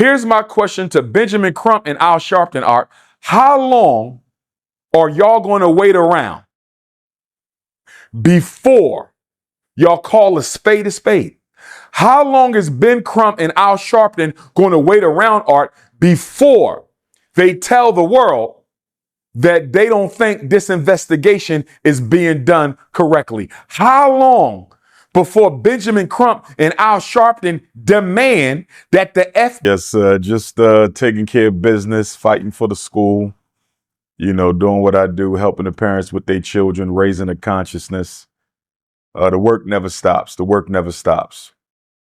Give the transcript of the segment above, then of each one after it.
Here's my question to Benjamin Crump and Al Sharpton, Art. How long are y'all going to wait around before y'all call a spade a spade? How long is Ben Crump and Al Sharpton going to wait around, Art, before they tell the world that they don't think this investigation is being done correctly? How long before Benjamin Crump and Al Sharpton demand that the F... Yes, just taking care of business, fighting for the school, doing what I do, helping the parents with their children, raising a consciousness. The work never stops. The work never stops.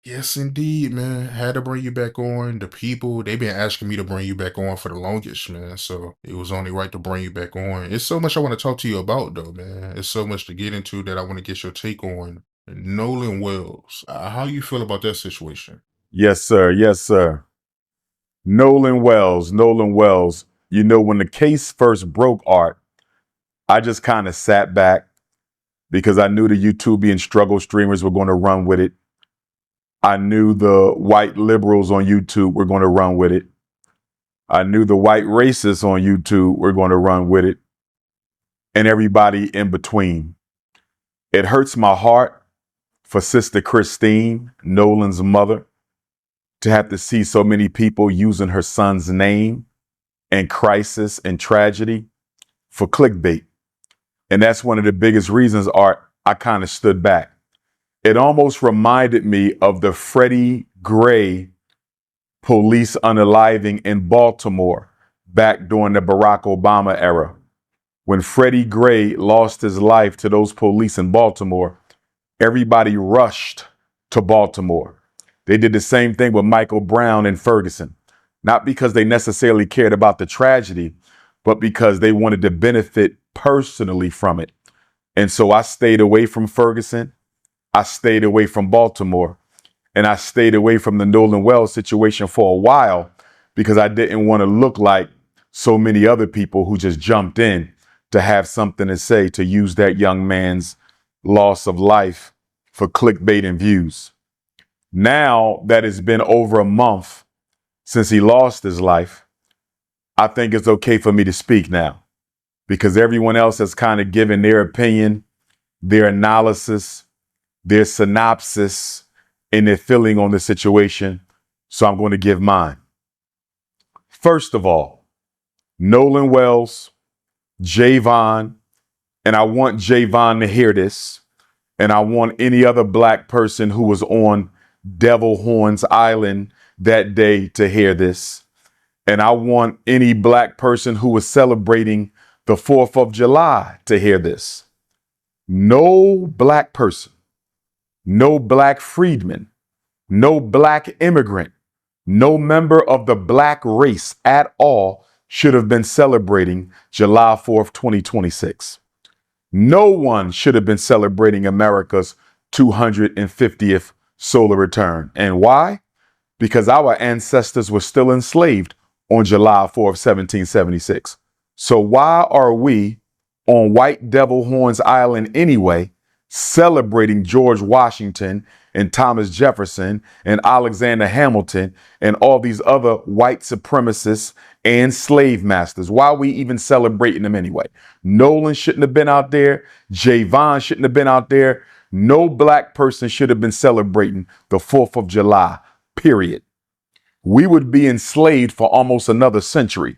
Yes, indeed, man. Had to bring you back on. The people, they've been asking me to bring you back on for the longest, man. So it was only right to bring you back on. It's so much I want to talk to you about, though, man. It's so much to get into that I want to get your take on. Nolan Wells, how you feel about that situation? Yes, sir. Yes, sir. Nolan Wells. When the case first broke, Art, I just kind of sat back because I knew the YouTubian struggle streamers were going to run with it. I knew the white liberals on YouTube were going to run with it. I knew the white racists on YouTube were going to run with it. And everybody in between. It hurts my heart for Sister Christine, Nolan's mother, to have to see so many people using her son's name and crisis and tragedy for clickbait. And that's one of the biggest reasons, Art, I kind of stood back. It almost reminded me of the Freddie Gray police unaliving in Baltimore back during the Barack Obama era. When Freddie Gray lost his life to those police in Baltimore, everybody rushed to Baltimore. They did the same thing with Michael Brown in Ferguson, not because they necessarily cared about the tragedy, but because they wanted to benefit personally from it. And so I stayed away from Ferguson. I stayed away from Baltimore, and I stayed away from the Nolan Wells situation for a while because I didn't want to look like so many other people who just jumped in to have something to say, to use that young man's loss of life for clickbait and views. Now that it's been over a month since he lost his life, I think it's okay for me to speak now because everyone else has kind of given their opinion, their analysis, their synopsis, and their feeling on the situation. So I'm going to give mine. First of all, Nolan Wells, Javon, and I want Javon to hear this, and I want any other black person who was on Devil Horns Island that day to hear this. And I want any black person who was celebrating the 4th of July to hear this. No black person, no black freedman, no black immigrant, no member of the black race at all should have been celebrating July 4th, 2026. No one should have been celebrating America's 250th solar return. And why? Because our ancestors were still enslaved on July 4th, 1776. So why are we on White Devil Horns Island anyway, celebrating George Washington and Thomas Jefferson and Alexander Hamilton and all these other white supremacists and slave masters? Why are we even celebrating them anyway? Nolan shouldn't have been out there. Javon shouldn't have been out there. No black person should have been celebrating the 4th of July, period. We would be enslaved for almost another century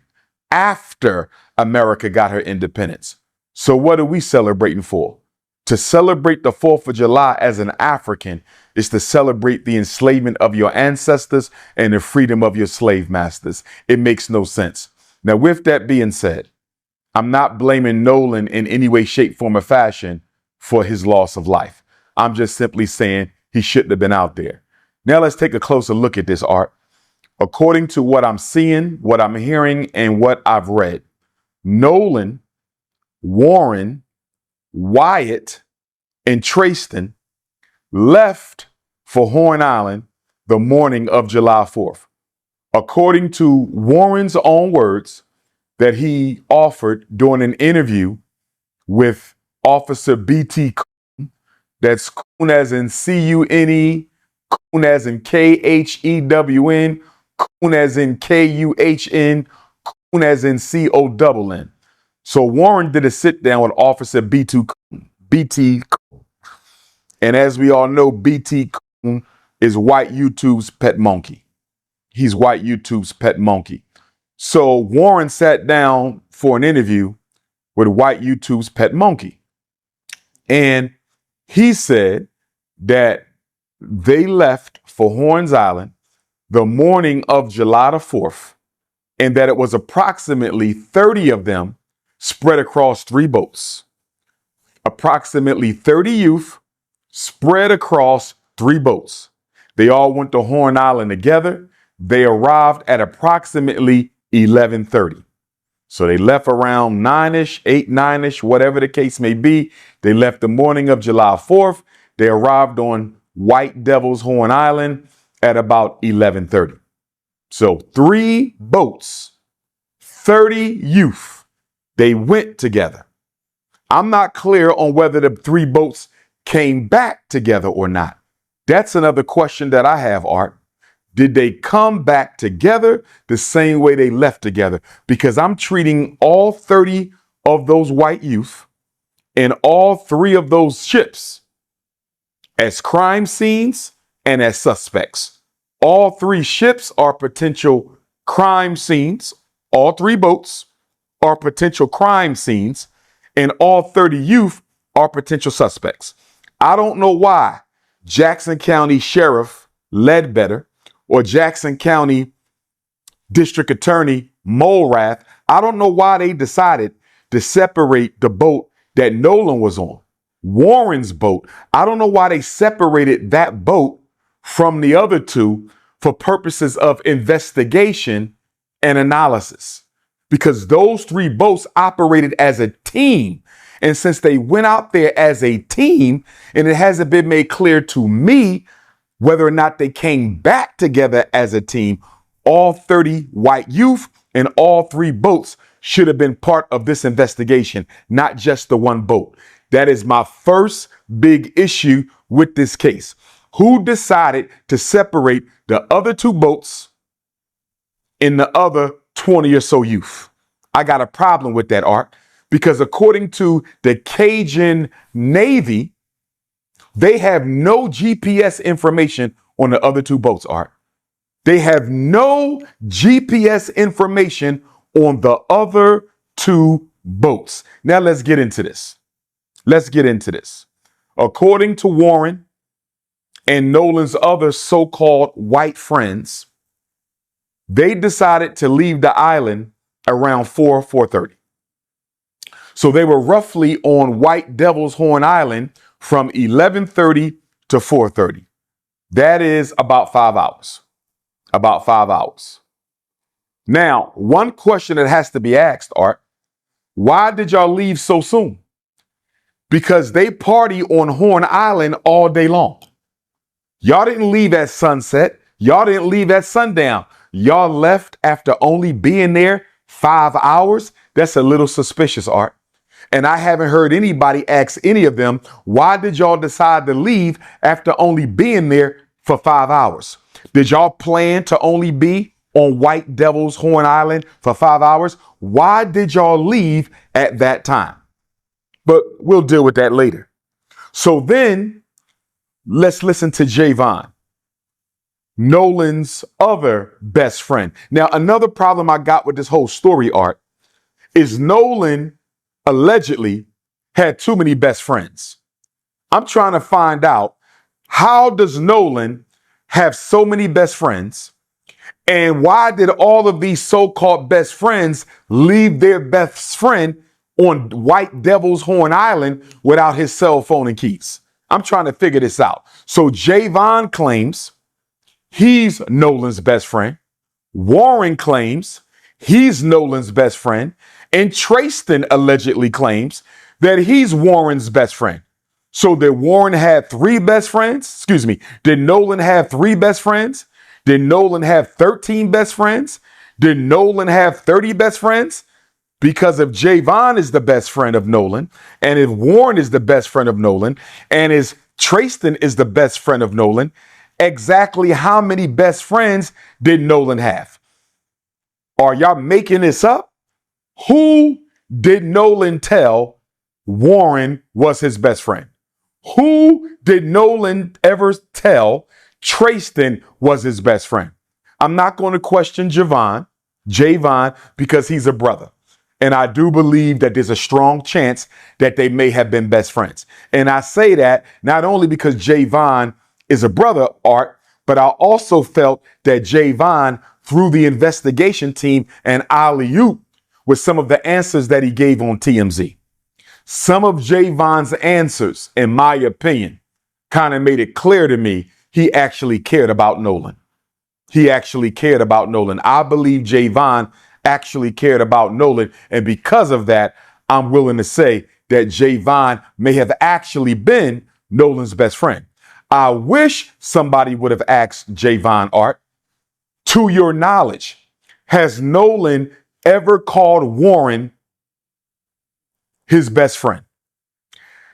after America got her independence. So what are we celebrating for? To celebrate the 4th of July as an African is to celebrate the enslavement of your ancestors and the freedom of your slave masters. It makes no sense. Now, with that being said, I'm not blaming Nolan in any way, shape, form, or fashion for his loss of life. I'm just simply saying he shouldn't have been out there. Now let's take a closer look at this, Art. According to what I'm seeing, what I'm hearing, and what I've read, Nolan, Warren, Wyatt, and Trayston left for Horn Island the morning of July 4th. According to Warren's own words that he offered during an interview with Officer B.T. Coon, that's Coon as in C-U-N-E, Coon as in K-H-E-W-N, Kuhn as in Kuhn, Kuhn as in CONN. So Warren did a sit down with Officer BT. And as we all know, BT is white YouTube's pet monkey. He's white YouTube's pet monkey. So Warren sat down for an interview with white YouTube's pet monkey. And he said that they left for Horns Island the morning of July the 4th, and that it was approximately 30 of them spread across 3 boats. Approximately 30 youth spread across 3 boats. They all went to Horn Island together. They arrived at approximately 11:30. So they left around 9-ish, 8, 9-ish, whatever the case may be. They left the morning of July 4th. They arrived on White Devil's Horn Island at about 11:30. So 3 boats, 30 youth, they went together. I'm not clear on whether the 3 boats came back together or not. That's another question that I have, Art. Did they come back together the same way they left together? Because I'm treating all 30 of those white youth and all 3 of those ships as crime scenes and as suspects. All 3 ships are potential crime scenes. All 3 boats are potential crime scenes, and all 30 youth are potential suspects. I don't know why Jackson County Sheriff Ledbetter or Jackson County District Attorney Mulrath, I don't know why they decided to separate the boat that Nolan was on, Warren's boat. I don't know why they separated that boat from the other 2 for purposes of investigation and analysis, because those 3 boats operated as a team. And since they went out there as a team, and it hasn't been made clear to me whether or not they came back together as a team, all 30 white youth and all 3 boats should have been part of this investigation, not just the 1 boat. That is my first big issue with this case. Who decided to separate the other 2 boats and the other 20 or so youth? I got a problem with that, Art, because according to the Cajun Navy, they have no GPS information on the other 2 boats, Art. They have no GPS information on the other 2 boats. Now let's get into this. According to Warren and Nolan's other so-called white friends, they decided to leave the island around 4:30. So they were roughly on White Devil's Horn Island from 11:30 to 4:30. That is about 5 hours. About 5 hours. Now, one question that has to be asked, Art, why did y'all leave so soon? Because they party on Horn Island all day long. Y'all didn't leave at sunset. Y'all didn't leave at sundown. Y'all left after only being there 5 hours. That's a little suspicious, Art. And I haven't heard anybody ask any of them, why did y'all decide to leave after only being there for 5 hours? Did y'all plan to only be on White Devil's Horn Island for 5 hours? Why did y'all leave at that time? But we'll deal with that later. So then let's listen to Javon, Nolan's other best friend. Now, another problem I got with this whole story, Art, is Nolan allegedly had too many best friends. I'm trying to find out, how does Nolan have so many best friends? And why did all of these so-called best friends leave their best friend on White Devil's Horn Island without his cell phone and keys? I'm trying to figure this out. So Javon claims he's Nolan's best friend. Warren claims he's Nolan's best friend. And Trayston allegedly claims that he's Warren's best friend. So did Warren have 3 best friends? Excuse me. Did Nolan have 3 best friends? Did Nolan have 13 best friends? Did Nolan have 30 best friends? Because if Javon is the best friend of Nolan, and if Warren is the best friend of Nolan, and if Trayston is the best friend of Nolan, exactly how many best friends did Nolan have? Are y'all making this up? Who did Nolan tell Warren was his best friend? Who did Nolan ever tell Trayston was his best friend? I'm not going to question Javon, because he's a brother. And I do believe that there's a strong chance that they may have been best friends. And I say that not only because Javon is a brother, Art, but I also felt that Javon, through the investigation team and alley-oop, with some of the answers that he gave on TMZ. Some of Javon's answers, in my opinion, kind of made it clear to me he actually cared about Nolan. He actually cared about Nolan. I believe Javon actually cared about Nolan. And because of that, I'm willing to say that Javon may have actually been Nolan's best friend. I wish somebody would have asked Javon, Art, to your knowledge, has Nolan ever called Warren his best friend?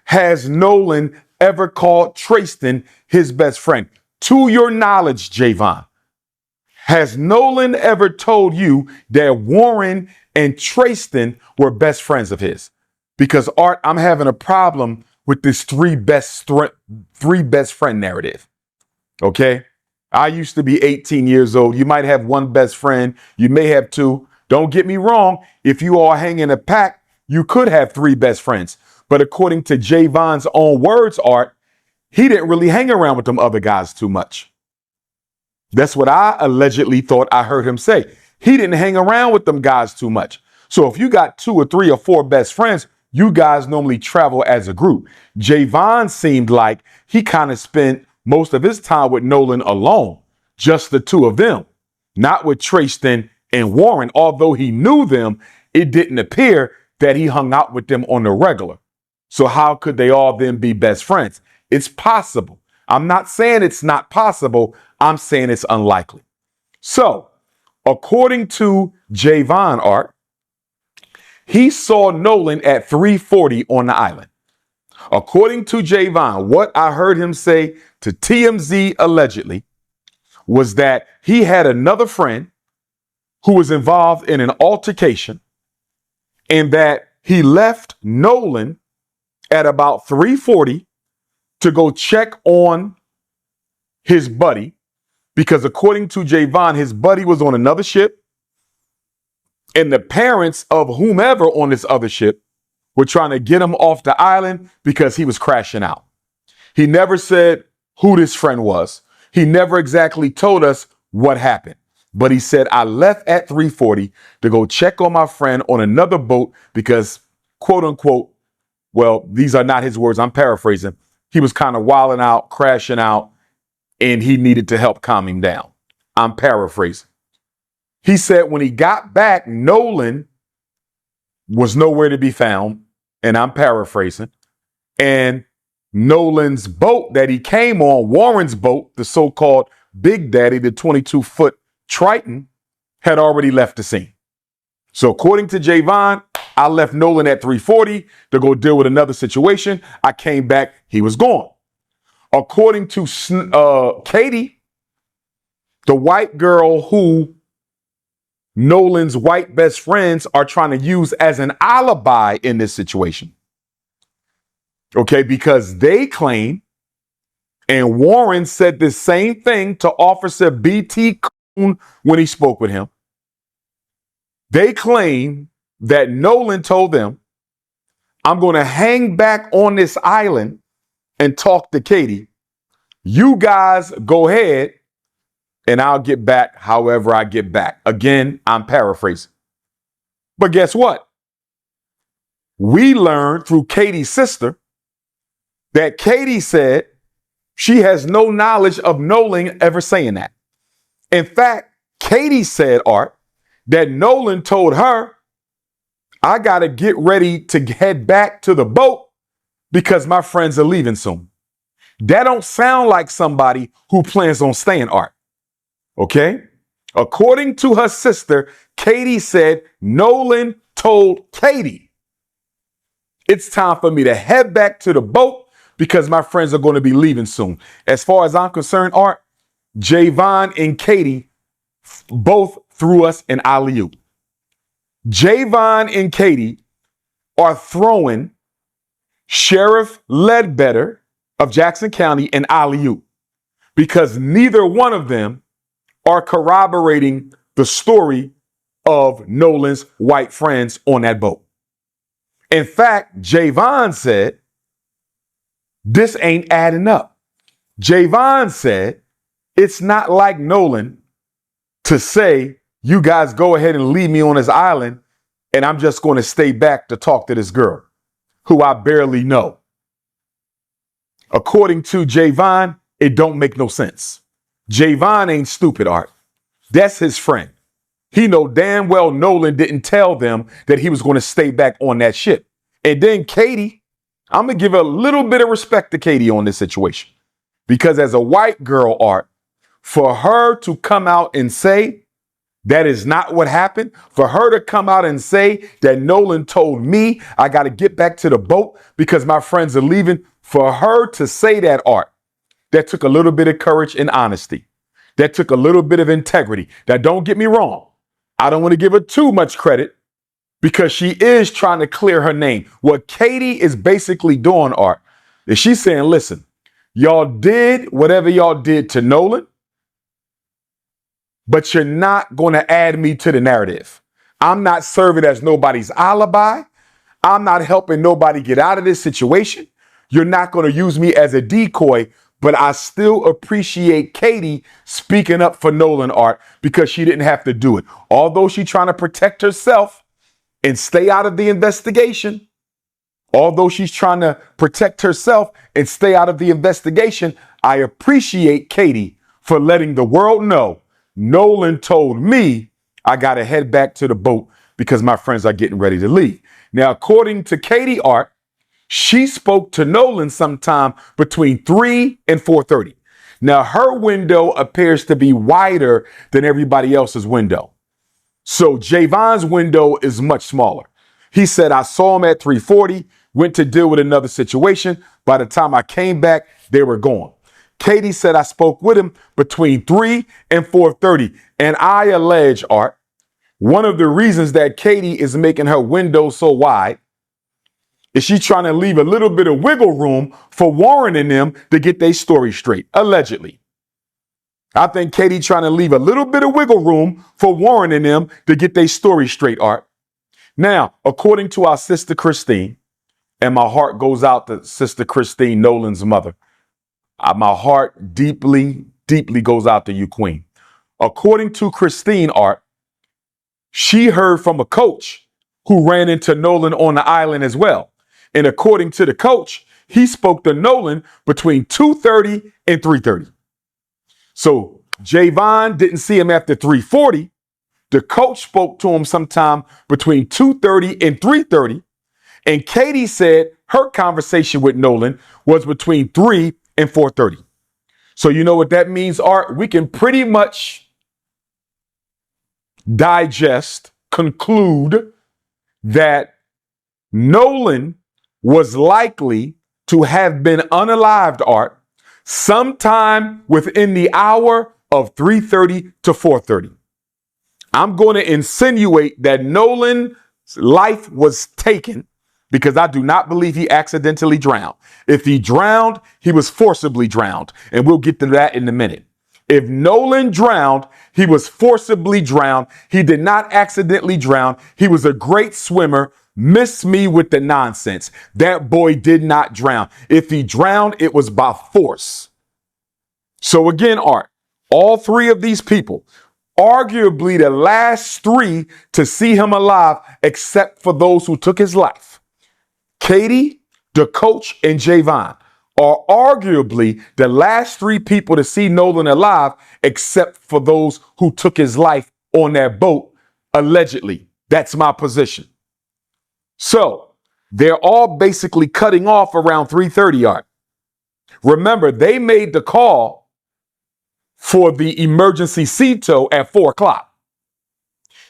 Has Nolan ever called Trayston his best friend? To your knowledge, Javon, has Nolan ever told you that Warren and Trayston were best friends of his? Because, Art, I'm having a problem with this three best friend narrative. Okay? I used to be 18 years old. You might have one best friend. You may have two. Don't get me wrong. If you all hang in a pack, you could have three best friends. But according to Javon's own words, Art, he didn't really hang around with them other guys too much. That's what I allegedly thought I heard him say. He didn't hang around with them guys too much. So if you got 2 or 3 or 4 best friends, you guys normally travel as a group. Javon seemed like he kind of spent most of his time with Nolan alone, just the two of them, not with Trayston and Warren. Although he knew them, it didn't appear that he hung out with them on the regular. So how could they all then be best friends? It's possible. I'm not saying it's not possible. I'm saying it's unlikely. So, according to Javon, Art, he saw Nolan at 3:40 on the island. According to Javon, what I heard him say to TMZ allegedly was that he had another friend who was involved in an altercation and that he left Nolan at about 3:40 to go check on his buddy, because according to Javon, his buddy was on another ship and the parents of whomever on this other ship were trying to get him off the island because he was crashing out. He never said who this friend was. He never exactly told us what happened. But he said, I left at 3:40 to go check on my friend on another boat because, quote unquote, well, these are not his words, I'm paraphrasing, he was kind of wilding out, crashing out, and he needed to help calm him down. I'm paraphrasing. He said when he got back, Nolan was nowhere to be found, and I'm paraphrasing. And Nolan's boat that he came on, Warren's boat, the so-called Big Daddy, the 22-foot Triton, had already left the scene. So according to Javon, I left Nolan at 3:40 to go deal with another situation. I came back, he was gone. According to Katie, the white girl who Nolan's white best friends are trying to use as an alibi in this situation. Okay, because they claim, and Warren said the same thing to Officer B.T. Coon when he spoke with him. They claim that Nolan told them, I'm going to hang back on this island and talk to Katie. You guys go ahead and I'll get back however I get back. Again, I'm paraphrasing. But guess what? We learned through Katie's sister that Katie said she has no knowledge of Nolan ever saying that. In fact, Katie said, Art, that Nolan told her, I got to get ready to head back to the boat because my friends are leaving soon. That don't sound like somebody who plans on staying, Art. Okay? According to her sister, Katie said Nolan told Katie, it's time for me to head back to the boat because my friends are going to be leaving soon. As far as I'm concerned, Art, Javon and Katie both threw us an alley-oop. Javon and Katie are throwing Sheriff Ledbetter of Jackson County an alley-oop because neither one of them are corroborating the story of Nolan's white friends on that boat. In fact, Javon said, this ain't adding up. Javon said, it's not like Nolan to say, you guys go ahead and leave me on this island and I'm just going to stay back to talk to this girl who I barely know. According to Javon, it don't make no sense. Javon ain't stupid, Art. That's his friend. He know damn well Nolan didn't tell them that he was going to stay back on that ship. And then Katie, I'm going to give a little bit of respect to Katie on this situation. Because as a white girl, Art, for her to come out and say that is not what happened, for her to come out and say that Nolan told me I got to get back to the boat because my friends are leaving, for her to say that, Art, that took a little bit of courage and honesty. That took a little bit of integrity. Now, don't get me wrong. I don't want to give her too much credit because she is trying to clear her name. What Katie is basically doing, Art, is she's saying, listen, y'all did whatever y'all did to Nolan, but you're not going to add me to the narrative. I'm not serving as nobody's alibi. I'm not helping nobody get out of this situation. You're not going to use me as a decoy, but I still appreciate Katie speaking up for Nolan, Art, because she didn't have to do it. Although she's trying to protect herself and stay out of the investigation, I appreciate Katie for letting the world know Nolan told me I got to head back to the boat because my friends are getting ready to leave. Now, according to Katie, Art, she spoke to Nolan sometime between 3 and 4:30. Now, her window appears to be wider than everybody else's window. So Javon's window is much smaller. He said, I saw him at 3:40, went to deal with another situation. By the time I came back, they were gone. Katie said, I spoke with him between 3 and 4:30. And I allege, Art, one of the reasons that Katie is making her window so wide is she trying to leave a little bit of wiggle room for Warren and them to get their story straight, allegedly. I think Katie trying to leave a little bit of wiggle room for Warren and them to get their story straight, Art. Now, according to our sister Christine, and my heart goes out to Sister Christine, Nolan's mother. My heart deeply, deeply goes out to you, Queen. According to Christine, Art, she heard from a coach who ran into Nolan on the island as well. And according to the coach, he spoke to Nolan between 2:30 and 3:30. So Javon didn't see him after 3:40. The coach spoke to him sometime between 2:30 and 3:30. And Katie said her conversation with Nolan was between 3 and 4:30. So you know what that means, Art? We can pretty much conclude that Nolan was likely to have been unalived, Art, sometime within the hour of 3:30 to 4:30. I'm going to insinuate that Nolan's life was taken because I do not believe he accidentally drowned. If he drowned, he was forcibly drowned. And we'll get to that in a minute. If Nolan drowned, he was forcibly drowned. He did not accidentally drown. He was a great swimmer. Miss me with the nonsense. That boy did not drown. If he drowned, it was by force. So again, Art, all three of these people, arguably the last three to see him alive, except for those who took his life, Katie, the coach, and Javon, are arguably the last three people to see Nolan alive, except for those who took his life on that boat, allegedly. That's my position. So they're all basically cutting off around 3:30, Art. Remember, they made the call for the emergency sea tow at 4 o'clock.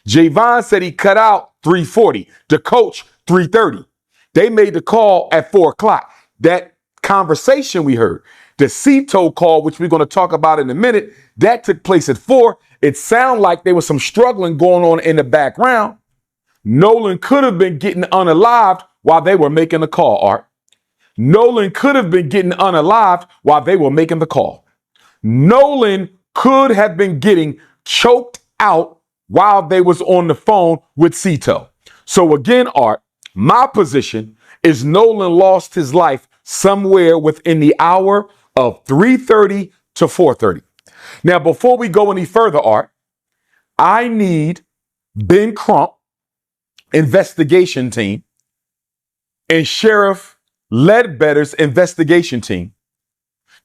Javon said he cut out 3:40. The coach, 3:30. They made the call at 4 o'clock. That conversation we heard, the sea tow call, which we're going to talk about in a minute, That took place at 4. It sounded like there was some struggling going on in the background. Nolan could have been getting unalived while they were making the call, Art. Nolan could have been getting unalived while they were making the call. Nolan could have been getting choked out while they was on the phone with Cito. So again, Art, my position is Nolan lost his life somewhere within the hour of 3:30 to 4:30. Now, before we go any further, Art, I need Ben Crump investigation team and Sheriff Ledbetter's investigation team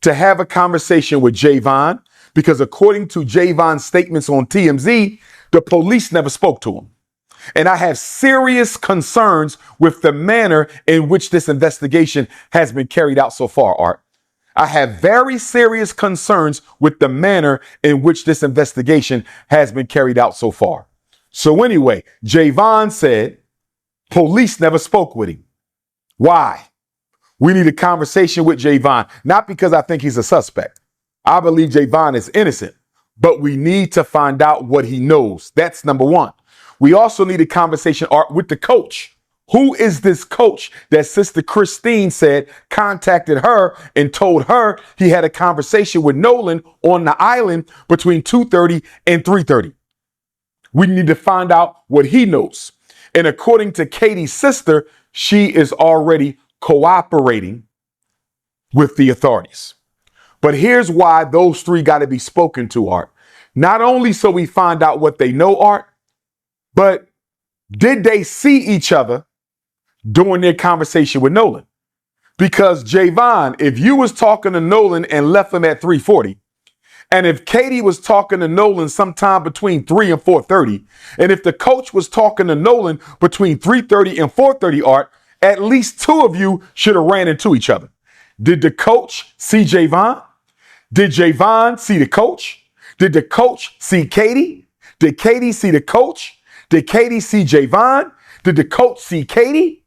to have a conversation with Javon, because according to Javon's statements on TMZ, the police never spoke to him. And I have serious concerns with the manner in which this investigation has been carried out so far, Art. I have very serious concerns with the manner in which this investigation has been carried out so far. So anyway, Javon said police never spoke with him. Why? We need a conversation with Javon, not because I think he's a suspect. I believe Javon is innocent, but we need to find out what he knows. That's number one. We also need a conversation, Art, with the coach. Who is this coach that Sister Christine said contacted her and told her he had a conversation with Nolan on the island between 2:30 and 3:30? We need to find out what he knows. And according to Katie's sister, she is already cooperating with the authorities. But here's why those three got to be spoken to, Art. Not only so we find out what they know, Art, but did they see each other during their conversation with Nolan? Because Javon, if you was talking to Nolan and left him at 3:40, and if Katie was talking to Nolan sometime between 3 and 4:30, and if the coach was talking to Nolan between 3:30 and 4:30, Art, at least two of you should have ran into each other. Did the coach see Javon? Did Javon see the coach? Did the coach see Katie? Did Katie see the coach? Did Katie see Javon? Did the coach see Katie?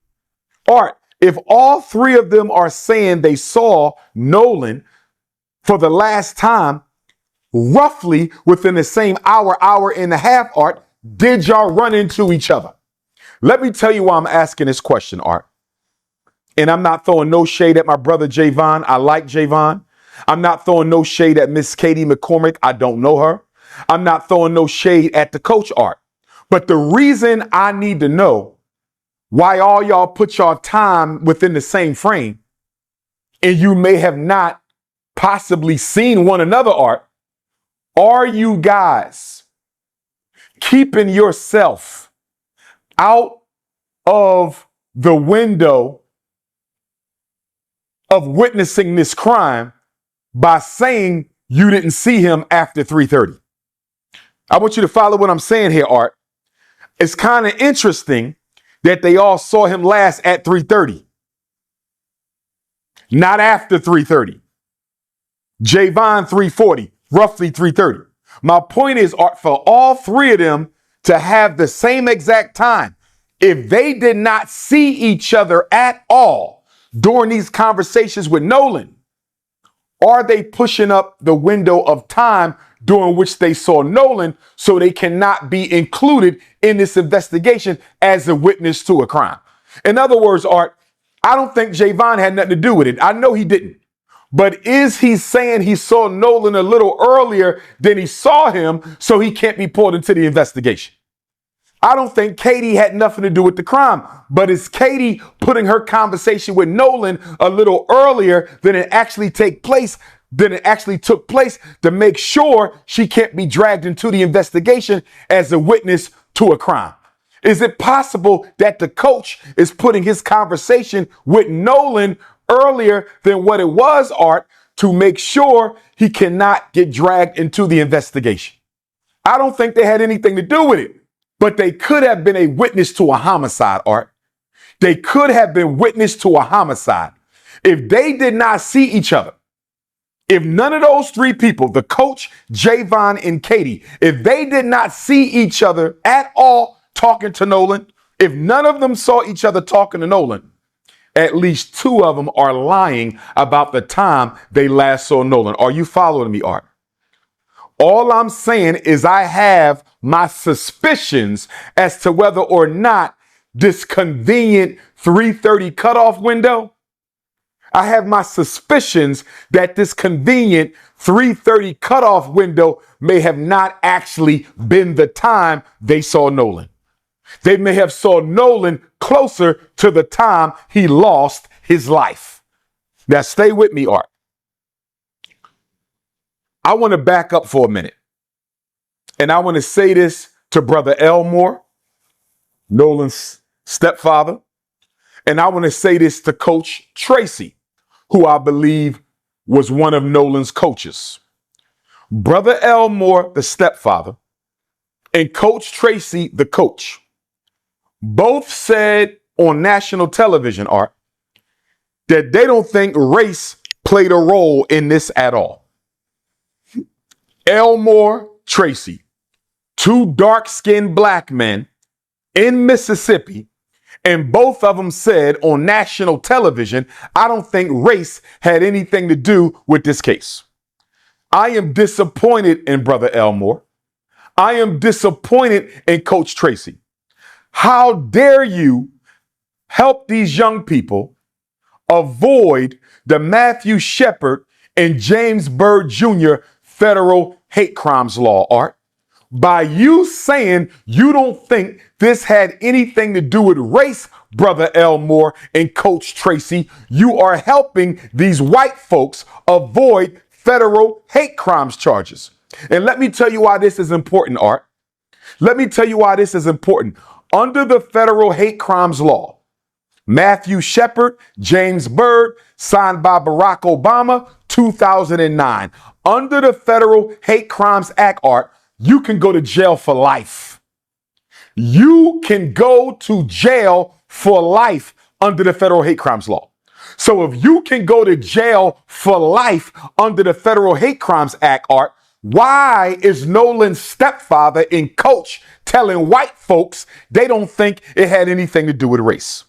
Art, if all three of them are saying they saw Nolan for the last time, roughly within the same hour, hour and a half, Art, did y'all run into each other? Let me tell you why I'm asking this question, Art. And I'm not throwing no shade at my brother Javon. I like Javon. I'm not throwing no shade at Miss Katie McCormick. I don't know her. I'm not throwing no shade at the coach, Art. But the reason I need to know why all y'all put y'all time within the same frame and you may have not possibly seen one another, Art, are you guys keeping yourself out of the window of witnessing this crime by saying you didn't see him after 3:30? I want you to follow what I'm saying here, Art. It's kind of interesting that they all saw him last at 3:30, not after 3:30. Javon 3:40, roughly 3:30. My point is, Art, for all three of them to have the same exact time, if they did not see each other at all during these conversations with Nolan, are they pushing up the window of time during which they saw Nolan so they cannot be included in this investigation as a witness to a crime? In other words, Art, I don't think Javon had nothing to do with it. I know he didn't. But is he saying he saw Nolan a little earlier than he saw him so he can't be pulled into the investigation? I don't think Katie had nothing to do with the crime, but is Katie putting her conversation with Nolan a little earlier than it actually took place to make sure she can't be dragged into the investigation as a witness to a crime? Is it possible that the coach is putting his conversation with Nolan earlier than what it was, Art, to make sure he cannot get dragged into the investigation? I don't think they had anything to do with it. But they could have been a witness to a homicide, Art. They could have been witness to a homicide. If they did not see each other, if none of those three people, the coach, Javon, and Katie, if they did not see each other at all talking to Nolan, if none of them saw each other talking to Nolan, at least two of them are lying about the time they last saw Nolan. Are you following me, Art? All I'm saying is I have my suspicions as to whether or not this convenient 3:30 cutoff window, I have my suspicions that this convenient 3:30 cutoff window may have not actually been the time they saw Nolan. They may have saw Nolan closer to the time he lost his life. Now stay with me, Art. I want to back up for a minute. And I want to say this to Brother Elmore, Nolan's stepfather. And I want to say this to Coach Tracy, who I believe was one of Nolan's coaches. Brother Elmore, the stepfather, and Coach Tracy, the coach, both said on national television, Art, that they don't think race played a role in this at all. Elmore, Tracy, two dark-skinned black men in Mississippi, and both of them said on national television, I don't think race had anything to do with this case. I am disappointed in Brother Elmore. I am disappointed in Coach Tracy. How dare you help these young people avoid the Matthew Shepard and James Byrd Jr. federal hate crimes law, Art? By you saying you don't think this had anything to do with race, Brother Elmore and Coach Tracy, you are helping these white folks avoid federal hate crimes charges. And let me tell you why this is important, Art. Let me tell you why this is important. Under the federal hate crimes law, Matthew Shepard, James Byrd, signed by Barack Obama, 2009. Under the Federal Hate Crimes Act, Art, you can go to jail for life. You can go to jail for life under the Federal Hate Crimes Law. So if you can go to jail for life under the Federal Hate Crimes Act, Art, why is Nolan's stepfather and coach telling white folks they don't think it had anything to do with race?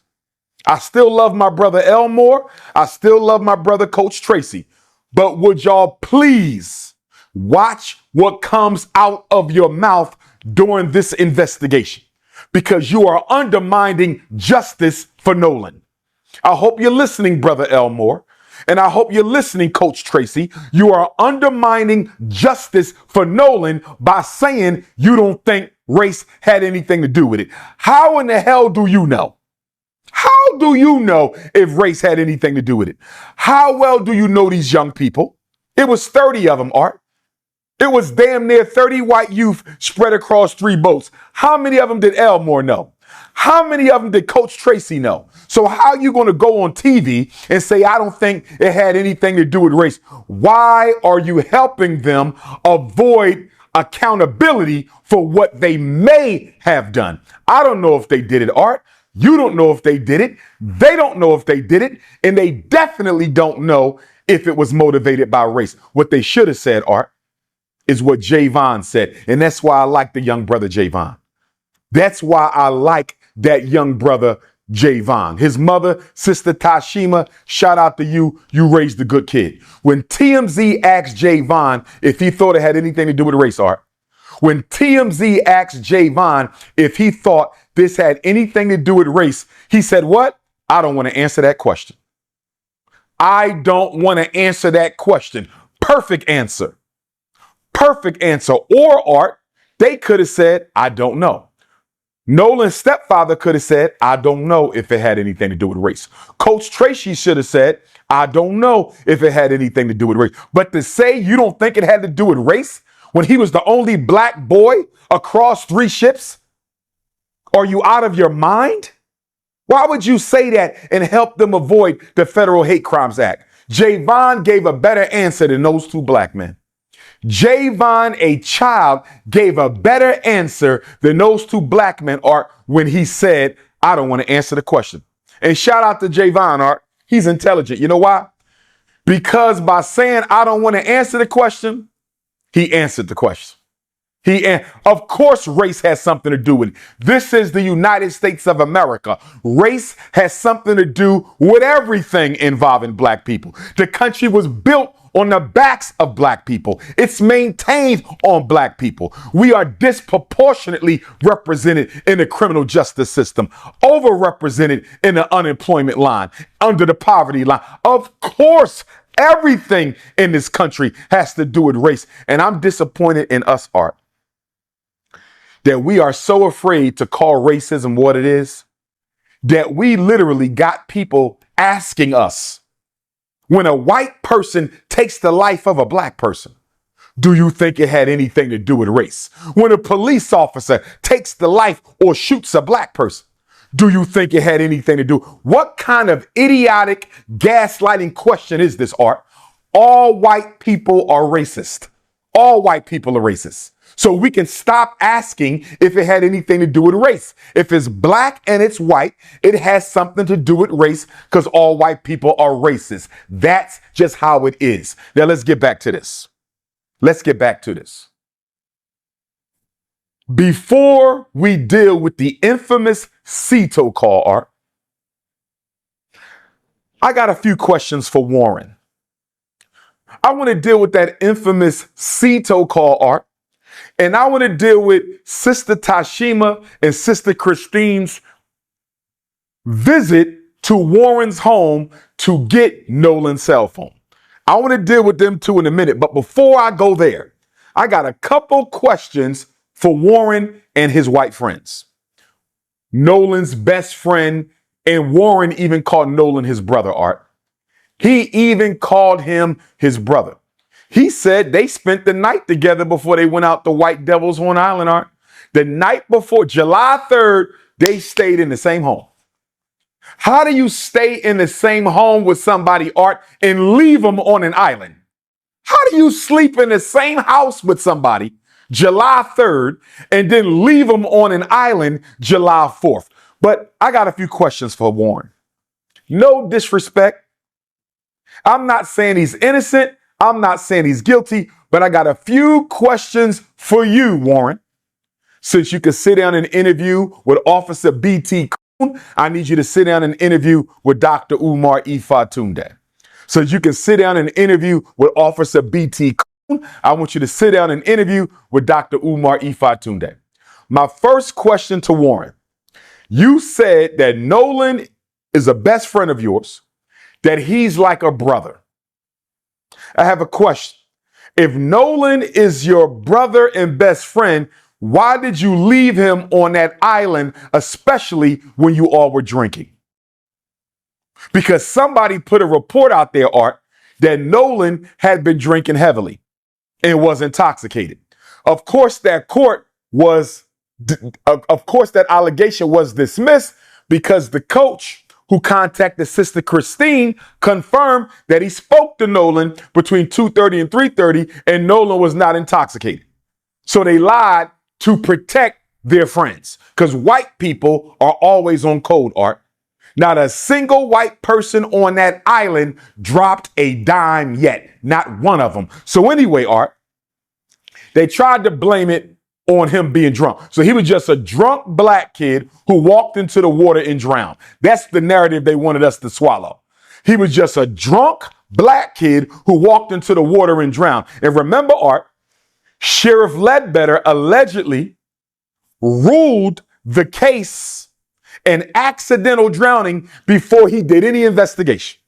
I still love my brother Elmore. I still love my brother Coach Tracy. But would y'all please watch what comes out of your mouth during this investigation? Because you are undermining justice for Nolan. I hope you're listening, Brother Elmore. And I hope you're listening, Coach Tracy. You are undermining justice for Nolan by saying you don't think race had anything to do with it. How in the hell do you know? How do you know if race had anything to do with it? How well do you know these young people? It was 30 of them, Art. It was damn near 30 white youth spread across 3 boats. How many of them did Elmore know? How many of them did Coach Tracy know? So how are you going to go on TV and say, I don't think it had anything to do with race? Why are you helping them avoid accountability for what they may have done? I don't know if they did it, Art. You don't know if they did it. They don't know if they did it. And they definitely don't know if it was motivated by race. What they should have said, Art, is what Javon said. And that's why I like the young brother Javon. That's why I like that young brother Javon. His mother, Sister Tashima, shout out to you. You raised a good kid. When TMZ asked Javon if he thought it had anything to do with race, Art, when TMZ asked Javon if he thought this had anything to do with race, he said, what? I don't want to answer that question. I don't want to answer that question. Perfect answer. Perfect answer. Or, Art, they could have said, I don't know. Nolan's stepfather could have said, I don't know if it had anything to do with race. Coach Tracy should have said, I don't know if it had anything to do with race. But to say you don't think it had to do with race when he was the only black boy across 3 ships, are you out of your mind? Why would you say that and help them avoid the Federal Hate Crimes Act? Javon gave a better answer than those 2 black men. Javon, a child, gave a better answer than those 2 black men, Art, when he said, I don't want to answer the question. And shout out to Javon, Art. He's intelligent. You know why? Because by saying, I don't want to answer the question, he answered the question. Of course, race has something to do with it. This is the United States of America. Race has something to do with everything involving black people. The country was built on the backs of black people. It's maintained on black people. We are disproportionately represented in the criminal justice system, overrepresented in the unemployment line, under the poverty line. Of course, everything in this country has to do with race. And I'm disappointed in us, Art, that we are so afraid to call racism what it is, that we literally got people asking us, when a white person takes the life of a black person, do you think it had anything to do with race? When a police officer takes the life or shoots a black person, do you think it had anything to do? What kind of idiotic gaslighting question is this, Art? All white people are racist. All white people are racist. So we can stop asking if it had anything to do with race. If it's black and it's white, it has something to do with race because all white people are racist. That's just how it is. Now let's get back to this. Let's get back to this. Before we deal with the infamous CETO call, Art, I got a few questions for Warren. I want to deal with that infamous CETO call, Art. And I want to deal with Sister Tashima and Sister Christine's visit to Warren's home to get Nolan's cell phone. I want to deal with them two in a minute. But before I go there, I got a couple questions for Warren and his white friends. Nolan's best friend, and Warren even called Nolan his brother, Art. He even called him his brother. He said they spent the night together before they went out to White Devil's Horn Island, Art. The night before, July 3rd, they stayed in the same home. How do you stay in the same home with somebody, Art, and leave them on an island? How do you sleep in the same house with somebody July 3rd and then leave them on an island July 4th? But I got a few questions for Warren. No disrespect. I'm not saying he's innocent. I'm not saying he's guilty, but I got a few questions for you, Warren. Since you could sit down and interview with Officer B.T. Coon, I need you to sit down and interview with Dr. Umar Ifatunde. So you can sit down and interview with Officer B.T. Coon, I want you to sit down and interview with Dr. Umar Ifatunde. My first question to Warren, you said that Nolan is a best friend of yours, that he's like a brother. I have a question. If Nolan is your brother and best friend, why did you leave him on that island, especially when you all were drinking? Because somebody put a report out there, Art, that Nolan had been drinking heavily and was intoxicated. Of course, that allegation was dismissed because the coach who contacted Sister Christine confirmed that he spoke to Nolan between 2:30 and 3:30 and Nolan was not intoxicated. So they lied to protect their friends because white people are always on code, Art. Not a single white person on that island dropped a dime yet. Not one of them. So anyway, Art, they tried to blame it on him being drunk. So he was just a drunk black kid who walked into the water and drowned. That's the narrative they wanted us to swallow. He was just a drunk black kid who walked into the water and drowned. And remember, Art, Sheriff Ledbetter allegedly ruled the case an accidental drowning before he did any investigation.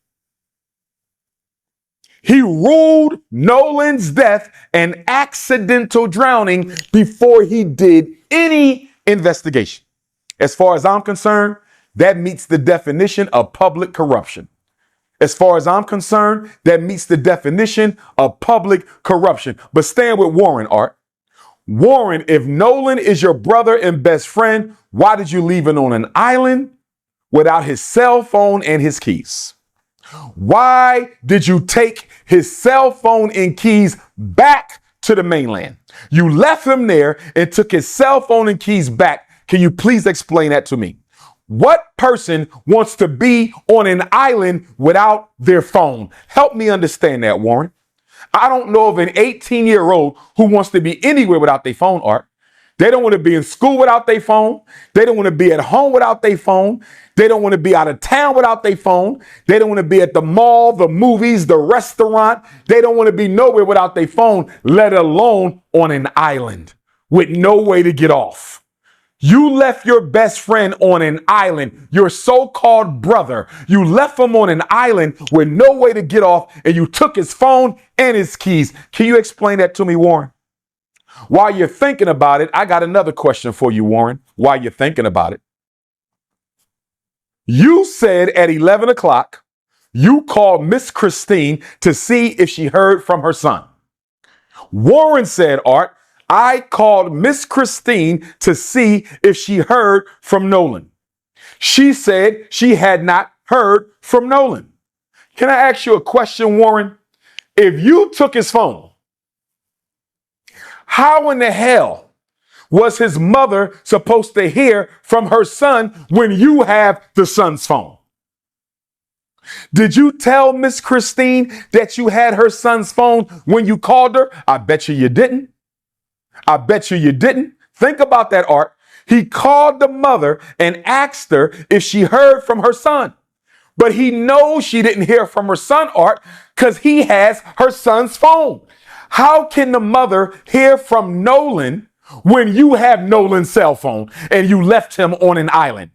He ruled Nolan's death an accidental drowning before he did any investigation. As far as I'm concerned, that meets the definition of public corruption. As far as I'm concerned, that meets the definition of public corruption. But stand with Warren, Art. Warren, if Nolan is your brother and best friend, why did you leave him on an island without his cell phone and his keys? Why did you take his cell phone and keys back to the mainland? You left him there and took his cell phone and keys back. Can you please explain that to me? What person wants to be on an island without their phone? Help me understand that, Warren. I don't know of an 18-year-old who wants to be anywhere without their phone, Art. They don't want to be in school without their phone. They don't want to be at home without their phone. They don't want to be out of town without their phone. They don't want to be at the mall, the movies, the restaurant. They don't want to be nowhere without their phone, let alone on an island with no way to get off. You left your best friend on an island, your so-called brother. You left him on an island with no way to get off, and you took his phone and his keys. Can you explain that to me, Warren? While you're thinking about it, I got another question for you, Warren, while you're thinking about it. You said at 11 o'clock, you called Miss Christine to see if she heard from her son. Warren said, Art, I called Miss Christine to see if she heard from Nolan. She said she had not heard from Nolan. Can I ask you a question, Warren? If you took his phone, how in the hell was his mother supposed to hear from her son when you have the son's phone? Did you tell Miss Christine that you had her son's phone when you called her? I bet you didn't. I bet you didn't. Think about that, Art. He called the mother and asked her if she heard from her son. But he knows she didn't hear from her son, Art, because he has her son's phone. How can the mother hear from Nolan when you have Nolan's cell phone and you left him on an island?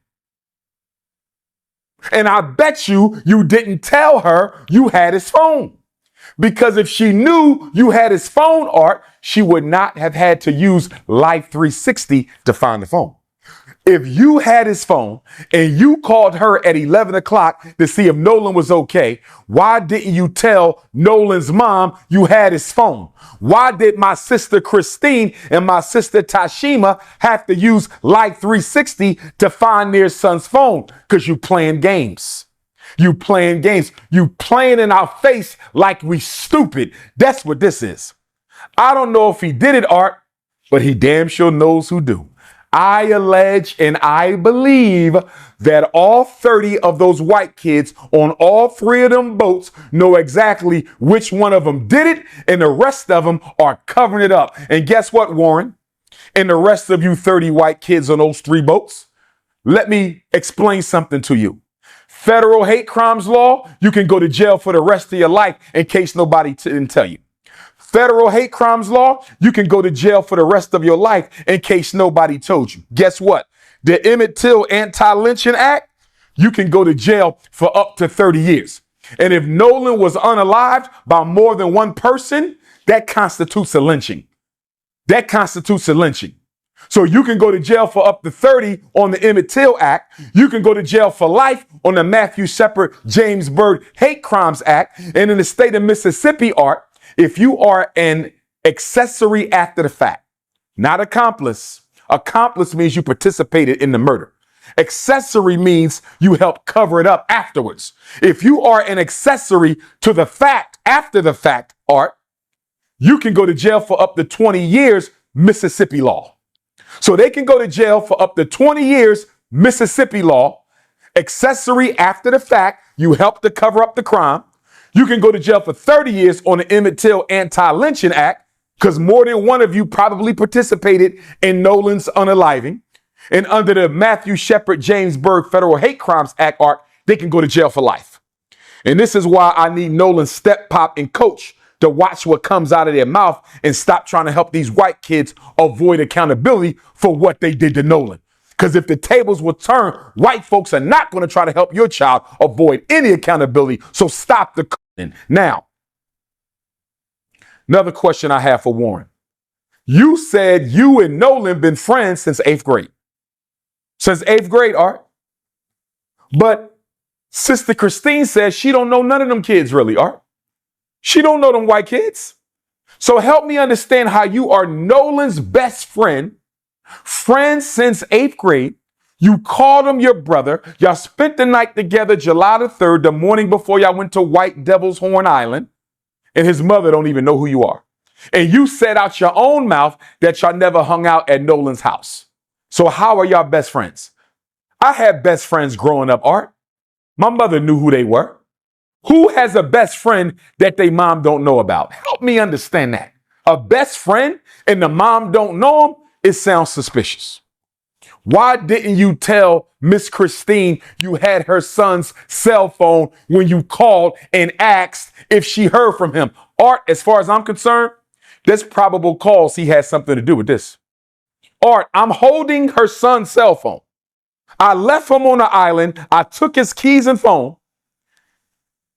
And I bet you didn't tell her you had his phone. Because if she knew you had his phone, Art, she would not have had to use Life 360 to find the phone. If you had his phone and you called her at 11 o'clock to see if Nolan was okay, why didn't you tell Nolan's mom you had his phone? Why did my sister Christine and my sister Tashima have to use Life 360 to find their son's phone? Because you playing games. You playing games. You playing in our face like we stupid. That's what this is. I don't know if he did it, Art, but he damn sure knows who do. I allege and I believe that all 30 of those white kids on all 3 of them boats know exactly which one of them did it, and the rest of them are covering it up. And guess what, Warren? And the rest of you 30 white kids on those 3 boats, let me explain something to you. Federal hate crimes law, you can go to jail for the rest of your life in case nobody didn't tell you. Federal hate crimes law, you can go to jail for the rest of your life in case nobody told you. Guess what? The Emmett Till Anti-Lynching Act, you can go to jail for up to 30 years. And if Nolan was unalived by more than one person, that constitutes a lynching. That constitutes a lynching. So you can go to jail for up to 30 on the Emmett Till Act. You can go to jail for life on the Matthew Shepard James Byrd Hate Crimes Act. And in the state of Mississippi, Art, if you are an accessory after the fact, not accomplice. Accomplice means you participated in the murder. Accessory means you help cover it up afterwards. If you are an accessory to the fact, after the fact, Art, you can go to jail for up to 20 years, Mississippi law. So they can go to jail for up to 20 years, Mississippi law. Accessory after the fact, you help to cover up the crime. You can go to jail for 30 years on the Emmett Till Anti-Lynching Act because more than one of you probably participated in Nolan's unaliving. And under the Matthew Shepard James Byrd Federal Hate Crimes Act, Art, they can go to jail for life. And this is why I need Nolan's step pop and coach to watch what comes out of their mouth and stop trying to help these white kids avoid accountability for what they did to Nolan. Because if the tables will turn, white folks are not going to try to help your child avoid any accountability. So stop the cutting. Now, another question I have for Warren. You said you and Nolan been friends since 8th grade. Since 8th grade, Art. But Sister Christine says she don't know none of them kids really, Art. She don't know them white kids. So help me understand how you are Nolan's best friend, friends since 8th grade. You called him your brother. Y'all spent the night together July the 3rd, the morning before y'all went to White Devil's Horn Island. And his mother don't even know who you are. And you said out your own mouth that y'all never hung out at Nolan's house. So how are y'all best friends? I had best friends growing up, Art. My mother knew who they were. Who has a best friend that they mom don't know about? Help me understand that. A best friend and the mom don't know him it sounds suspicious. Why didn't you tell Miss Christine you had her son's cell phone when you called and asked if she heard from him? Art, as far as I'm concerned, there's probable cause he had something to do with this. Art, I'm holding her son's cell phone. I left him on the island. I took his keys and phone,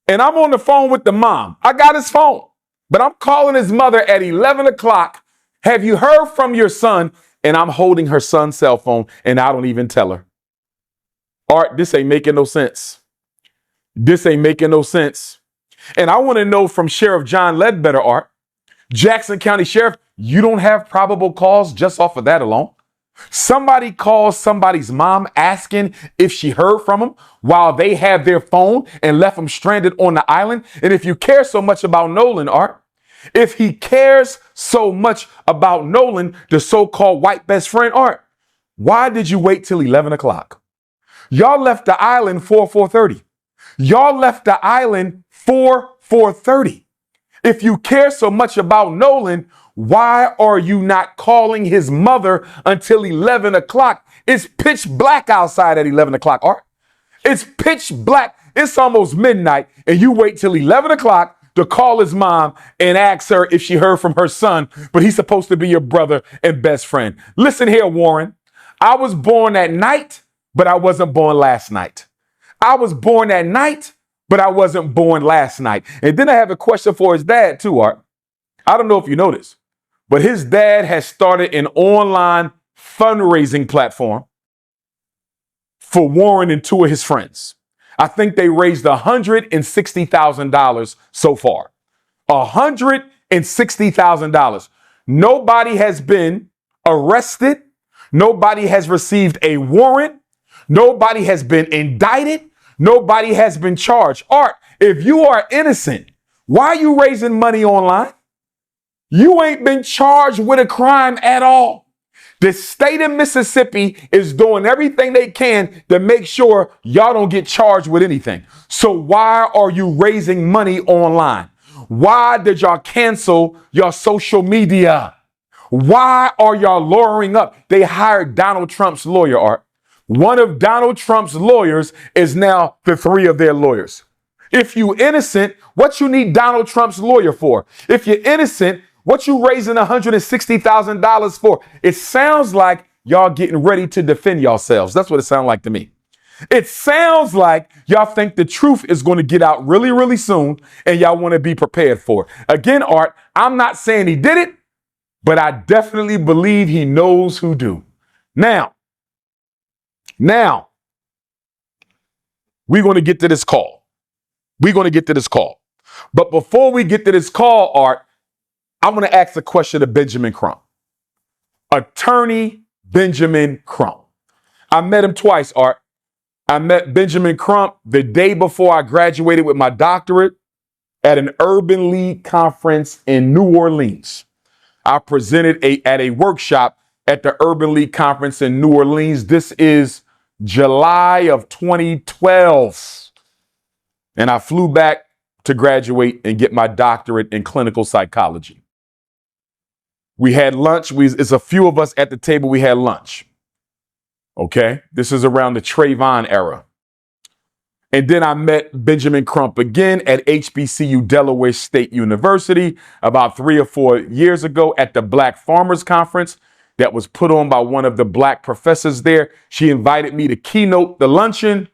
and I'm on the phone with the mom. I got his phone, but I'm calling his mother at 11 o'clock. Have you heard from your son? And I'm holding her son's cell phone, and I don't even tell her. Art, this ain't making no sense. This ain't making no sense. And I want to know from Sheriff John Ledbetter, Art, Jackson County Sheriff, you don't have probable cause just off of that alone? Somebody calls somebody's mom asking if she heard from him while they have their phone and left him stranded on the island. And if you care so much about Nolan, Art, if he cares so much about Nolan, the so-called white best friend, Art, why did you wait till 11 o'clock? Y'all left the island 4:30. Y'all left the island 4:30. If you care so much about Nolan, why are you not calling his mother until 11 o'clock? It's pitch black outside at 11 o'clock, Art. It's pitch black. It's almost midnight, and you wait till 11 o'clock to call his mom and ask her if she heard from her son, but he's supposed to be your brother and best friend. Listen here, Warren. I was born at night, but I wasn't born last night. I was born at night, but I wasn't born last night. And then I have a question for his dad too, Art. I don't know if you know this, but his dad has started an online fundraising platform for Warren and two of his friends. I think they raised $160,000 so far. $160,000. Nobody has been arrested. Nobody has received a warrant. Nobody has been indicted. Nobody has been charged. Art, if you are innocent, why are you raising money online? You ain't been charged with a crime at all. The state of Mississippi is doing everything they can to make sure y'all don't get charged with anything. So why are you raising money online? Why did y'all cancel your social media? Why are y'all lawyering up? They hired Donald Trump's lawyer, Art. One of Donald Trump's lawyers is now the three of their lawyers. If you innocent, what you need Donald Trump's lawyer for? If you're innocent, what you raising $160,000 for? It sounds like y'all getting ready to defend yourselves. That's what it sounds like to me. It sounds like y'all think the truth is going to get out really, really soon, and y'all want to be prepared for it. Again, Art, I'm not saying he did it, but I definitely believe he knows who do. Now, we're going to get to this call. But before we get to this call, Art, I'm going to ask a question to Benjamin Crump. Attorney Benjamin Crump. I met him twice, Art. I met Benjamin Crump the day before I graduated with my doctorate at an Urban League conference in New Orleans. I presented at a workshop at the Urban League conference in New Orleans. This is July of 2012. And I flew back to graduate and get my doctorate in clinical psychology. We had lunch. It's a few of us at the table. We had lunch. Okay. This is around the Trayvon era. And then I met Benjamin Crump again at HBCU Delaware State University about 3 or 4 years ago at the Black Farmers Conference that was put on by one of the black professors there. She invited me to keynote the luncheon,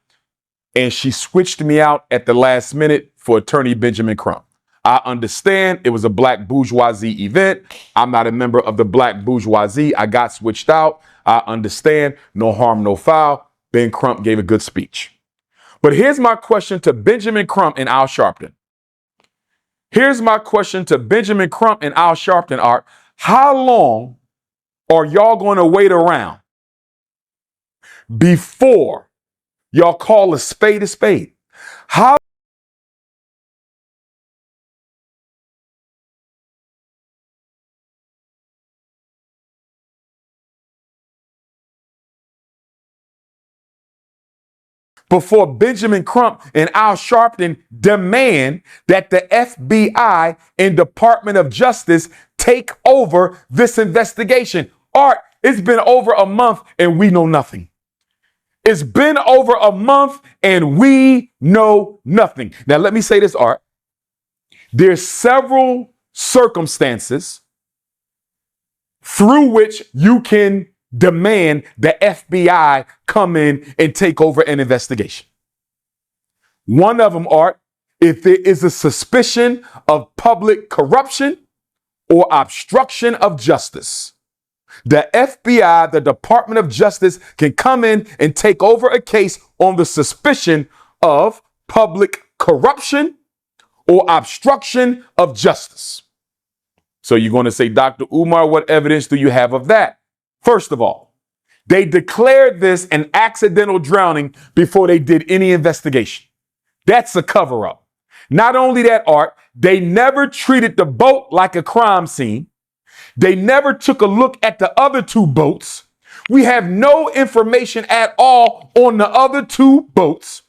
and she switched me out at the last minute for Attorney Benjamin Crump. I understand it was a black bourgeoisie event. I'm not a member of the black bourgeoisie. I got switched out. I understand. No harm, no foul. Ben Crump gave a good speech. But here's my question to Benjamin Crump and Al Sharpton. Art. How long are y'all going to wait around before y'all call a spade a spade? How before Benjamin Crump and Al Sharpton demand that the FBI and Department of Justice take over this investigation? Art, It's been over a month and we know nothing. It's been over a month and we know nothing. Now, let me say this, Art. There's several circumstances through which you can demand the FBI come in and take over an investigation. One of them, Art, if there is a suspicion of public corruption or obstruction of justice. The FBI, the Department of Justice, can come in and take over a case on the suspicion of public corruption or obstruction of justice. So you're going to say, Dr. Umar, what evidence do you have of that? First of all, they declared this an accidental drowning before they did any investigation. That's a cover-up. Not only that, Art, they never treated the boat like a crime scene. They never took a look at the other two boats. We have no information at all on the other two boats.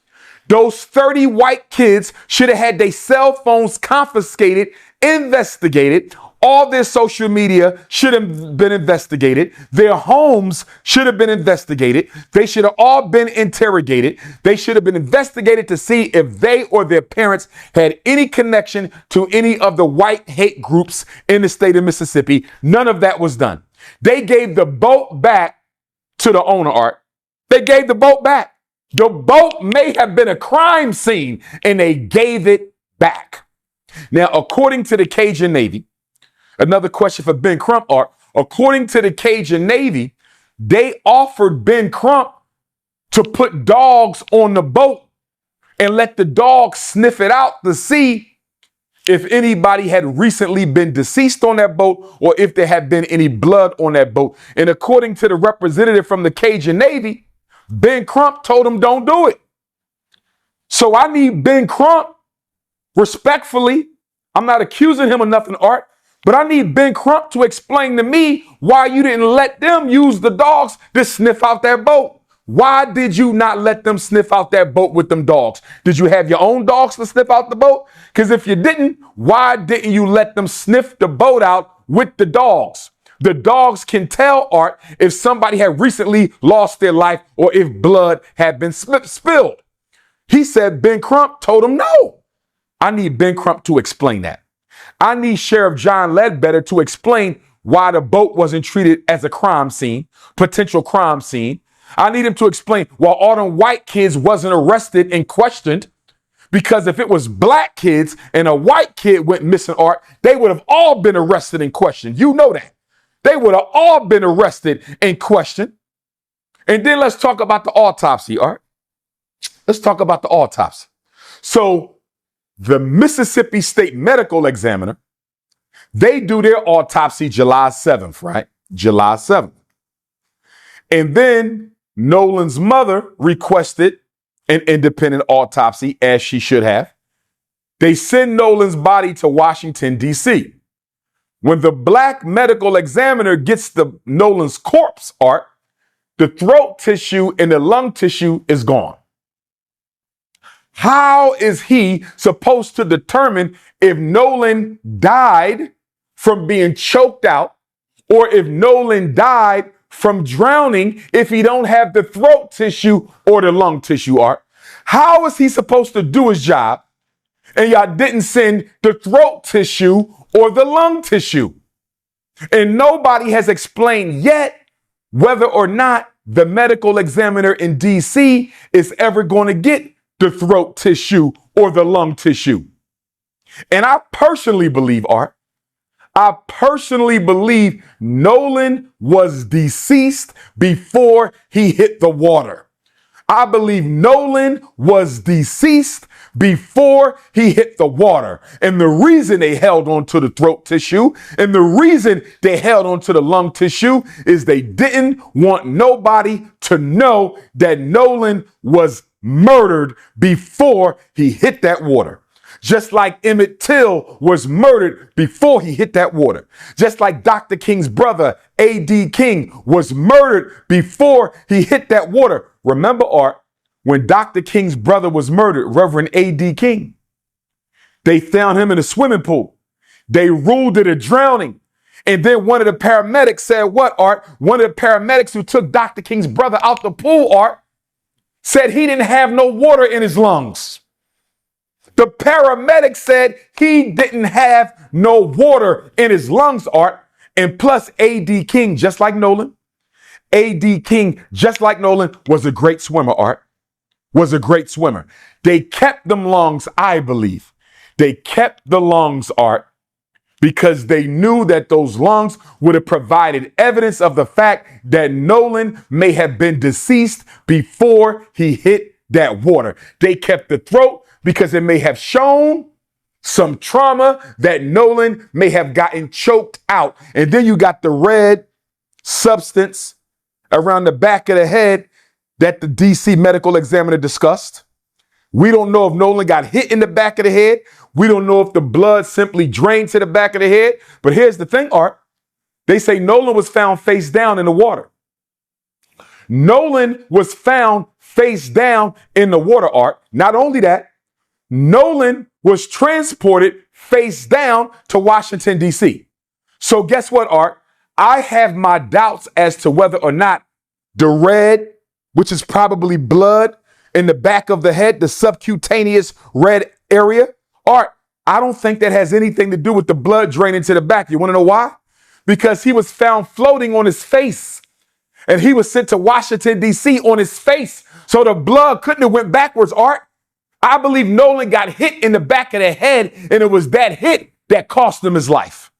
Those 30 white kids should have had their cell phones confiscated, investigated. All their social media should have been investigated. Their homes should have been investigated. They should have all been interrogated. They should have been investigated to see if they or their parents had any connection to any of the white hate groups in the state of Mississippi. None of that was done. They gave the boat back to the owner, Art. They gave the boat back. The boat may have been a crime scene and they gave it back. Now, according to the Cajun Navy, another question for Ben Crump, Art. According to the Cajun Navy, they offered Ben Crump to put dogs on the boat and let the dogs sniff it out to see if anybody had recently been deceased on that boat or if there had been any blood on that boat. And according to the representative from the Cajun Navy, Ben Crump told him don't do it. So I need Ben Crump, respectfully, I'm not accusing him of nothing, Art, but I need Ben Crump to explain to me why you didn't let them use the dogs to sniff out that boat. Why did you not let them sniff out that boat with them dogs? Did you have your own dogs to sniff out the boat? Because if you didn't, why didn't you let them sniff the boat out with the dogs? The dogs can tell, Art, if somebody had recently lost their life or if blood had been spilled. He said Ben Crump told him no. I need Ben Crump to explain that. I need Sheriff John Ledbetter to explain why the boat wasn't treated as a crime scene, potential crime scene. I need him to explain why all them white kids wasn't arrested and questioned. Because if it was black kids and a white kid went missing, Art, they would have all been arrested and questioned. You know that. They would have all been arrested and questioned. And then let's talk about the autopsy, Art. Let's talk about the autopsy. So the Mississippi State Medical Examiner, they do their autopsy July 7th, right? July 7th. And then Nolan's mother requested an independent autopsy, as she should have. They send Nolan's body to Washington, D.C. When the black medical examiner gets the Nolan's corpse, Art, the throat tissue and the lung tissue is gone. How is he supposed to determine if Nolan died from being choked out or if Nolan died from drowning if he don't have the throat tissue or the lung tissue, Art? How is he supposed to do his job and y'all didn't send the throat tissue or the lung tissue? And nobody has explained yet whether or not the medical examiner in D.C. is ever going to get the throat tissue or the lung tissue. And I personally believe, Art, Nolan was deceased before he hit the water. I believe Nolan was deceased before he hit the water. And the reason they held on to the throat tissue and the reason they held on to the lung tissue is they didn't want nobody to know that Nolan was murdered before he hit that water. Just like Emmett Till was murdered before he hit that water. Just like Dr. King's brother, A.D. King, was murdered before he hit that water. Remember, Art, when Dr. King's brother was murdered, Reverend A.D. King, they found him in a swimming pool. They ruled it a drowning. And then one of the paramedics said, what, Art? One of the paramedics who took Dr. King's brother out the pool, Art, said he didn't have no water in his lungs. The paramedic said he didn't have no water in his lungs, Art. And plus, A.D. King, just like Nolan, A.D. King, just like Nolan, was a great swimmer, Art. Was a great swimmer. They kept them lungs, I believe. They kept the lungs, Art, because they knew that those lungs would have provided evidence of the fact that Nolan may have been deceased before he hit that water. They kept the throat because it may have shown some trauma that Nolan may have gotten choked out. And then you got the red substance around the back of the head that the DC medical examiner discussed. We don't know if Nolan got hit in the back of the head. We don't know if the blood simply drained to the back of the head. But here's the thing, Art. They say Nolan was found face down in the water. Nolan was found face down in the water, Art. Not only that, Nolan was transported face down to Washington, D.C. So guess what, Art? I have my doubts as to whether or not the red, which is probably blood in the back of the head, the subcutaneous red area, Art, I don't think that has anything to do with the blood draining to the back. You want to know why? Because he was found floating on his face and he was sent to Washington, D.C. on his face. So the blood couldn't have went backwards, Art. I believe Nolan got hit in the back of the head, and it was that hit that cost him his life.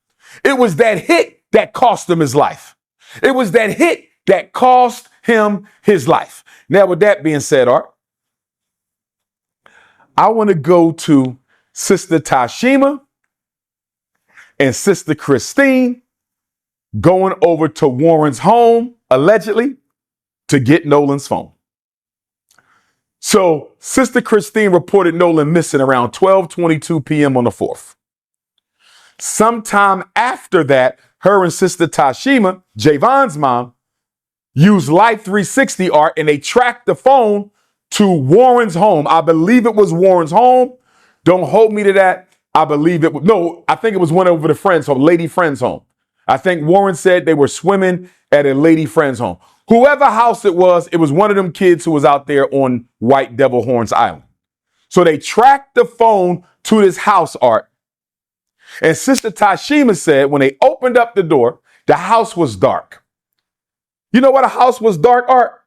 It was that hit that cost him his life. It was that hit that cost him his life. Now, with that being said, Art, I want to go to Sister Tashima and Sister Christine going over to Warren's home, allegedly, to get Nolan's phone. So Sister Christine reported Nolan missing around 12:22 p.m. on the 4th. Sometime after that, her and Sister Tashima, Javon's mom, used Life 360, Art, and they tracked the phone to Warren's home. I believe it was Warren's home. Don't hold me to that. I believe it was, no, I think it was one over the friend's home, lady friend's home. I think Warren said they were swimming at a lady friend's home. Whoever house it was one of them kids who was out there on White Devil Horns Island. So they tracked the phone to this house, Art. And Sister Tashima said when they opened up the door, the house was dark. You know why the house was dark, Art?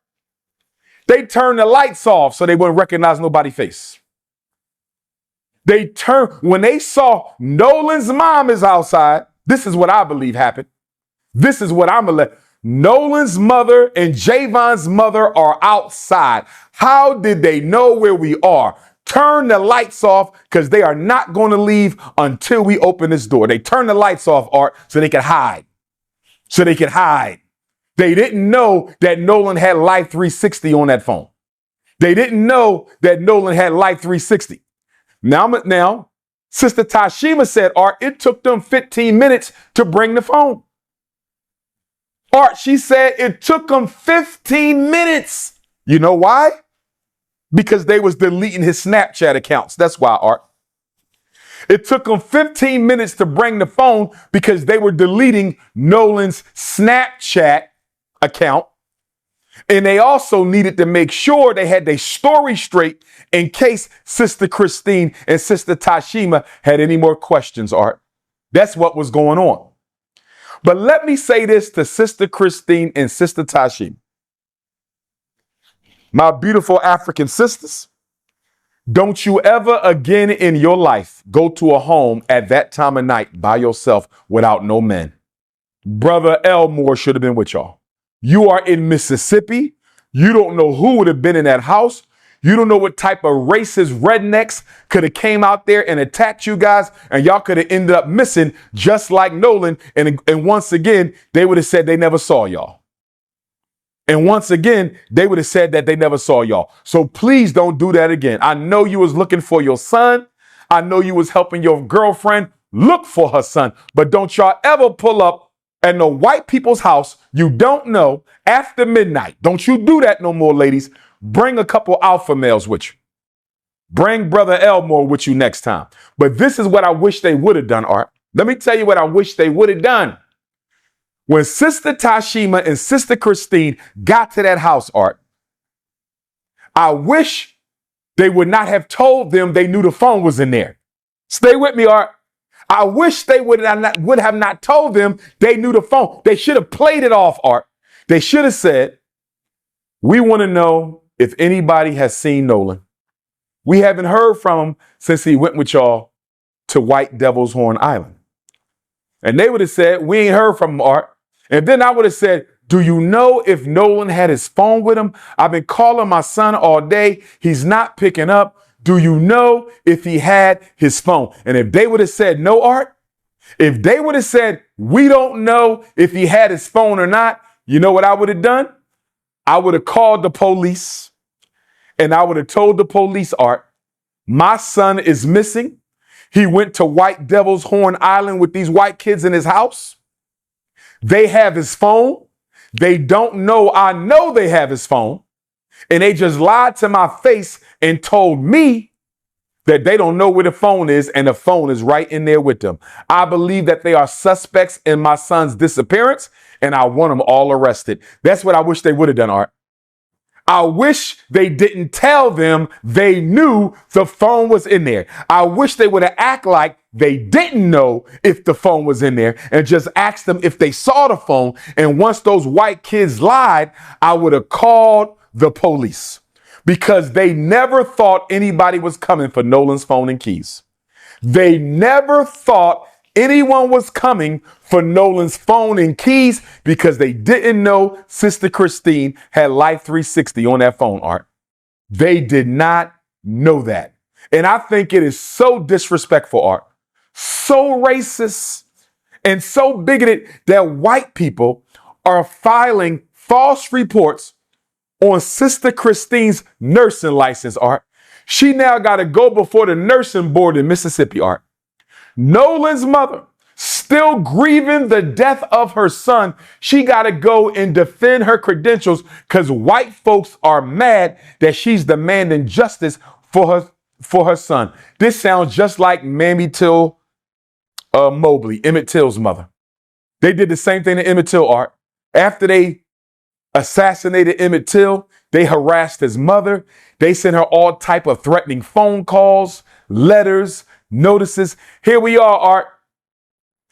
They turned the lights off so they wouldn't recognize nobody's face. When they saw Nolan's mom is outside, this is what I believe happened. This is what I'm going to let. Nolan's mother and Javon's mother are outside. How did they know where we are? Turn the lights off because they are not going to leave until we open this door. They turned the lights off, Art, so they could hide. They didn't know that Nolan had Life 360 on that phone. They didn't know that Nolan had Life 360. Now, Sister Tashima said, Art, it took them 15 minutes to bring the phone. Art, she said it took them 15 minutes. You know why? Because they was deleting his Snapchat accounts. That's why, Art. It took them 15 minutes to bring the phone because they were deleting Nolan's Snapchat account. And they also needed to make sure they had their story straight in case Sister Christine and Sister Tashima had any more questions, Art. That's what was going on. But let me say this to Sister Christine and Sister Tashima. My beautiful African sisters, don't you ever again in your life go to a home at that time of night by yourself without no men. Brother Elmore should have been with y'all. You are in Mississippi. You don't know who would have been in that house. You don't know what type of racist rednecks could have came out there and attacked you guys, and y'all could have ended up missing just like Nolan. And once again, they would have said they never saw y'all. And once again, they would have said that they never saw y'all. So please don't do that again. I know you was looking for your son. I know you was helping your girlfriend look for her son. But don't y'all ever pull up at no white people's house you don't know after midnight. Don't you do that no more, ladies. Bring a couple alpha males with you. Bring Brother Elmore with you next time. But this is what I wish they would have done, Art. Let me tell you what I wish they would have done. When Sister Tashima and Sister Christine got to that house, Art, I wish they would not have told them they knew the phone was in there. Stay with me, Art. I wish they would have not told them they knew the phone. They should have played it off, Art. They should have said, we want to know if anybody has seen Nolan. We haven't heard from him since he went with y'all to White Devil's Horn Island. And they would have said, we ain't heard from him, Art. And then I would have said, do you know if Nolan had his phone with him? I've been calling my son all day. He's not picking up. Do you know if he had his phone? And if they would have said no, Art, if they would have said, we don't know if he had his phone or not, you know what I would have done? I would have called the police and I would have told the police, Art, my son is missing. He went to White Devil's Horn Island with these white kids in his house. They have his phone. They don't know I know they have his phone. And they just lied to my face and told me that they don't know where the phone is and the phone is right in there with them. I believe that they are suspects in my son's disappearance and I want them all arrested. That's what I wish they would have done, Art. I wish they didn't tell them they knew the phone was in there. I wish they would have act like they didn't know if the phone was in there and just asked them if they saw the phone. And once those white kids lied, I would have called the police because they never thought anybody was coming for Nolan's phone and keys. They never thought anyone was coming for Nolan's phone and keys because they didn't know Sister Christine had Life 360 on that phone, Art. They did not know that. And I think it is so disrespectful, Art, so racist and so bigoted that white people are filing false reports on Sister Christine's nursing license, Art. She now got to go before the nursing board in Mississippi, Art. Nolan's mother, still grieving the death of her son, she got to go and defend her credentials because white folks are mad that she's demanding justice for her son. This sounds just like Mamie Till Mobley, Emmett Till's mother. They did the same thing to Emmett Till, Art. After they assassinated Emmett Till, they harassed his mother. They sent her all type of threatening phone calls, letters, notices. Here we are, Art.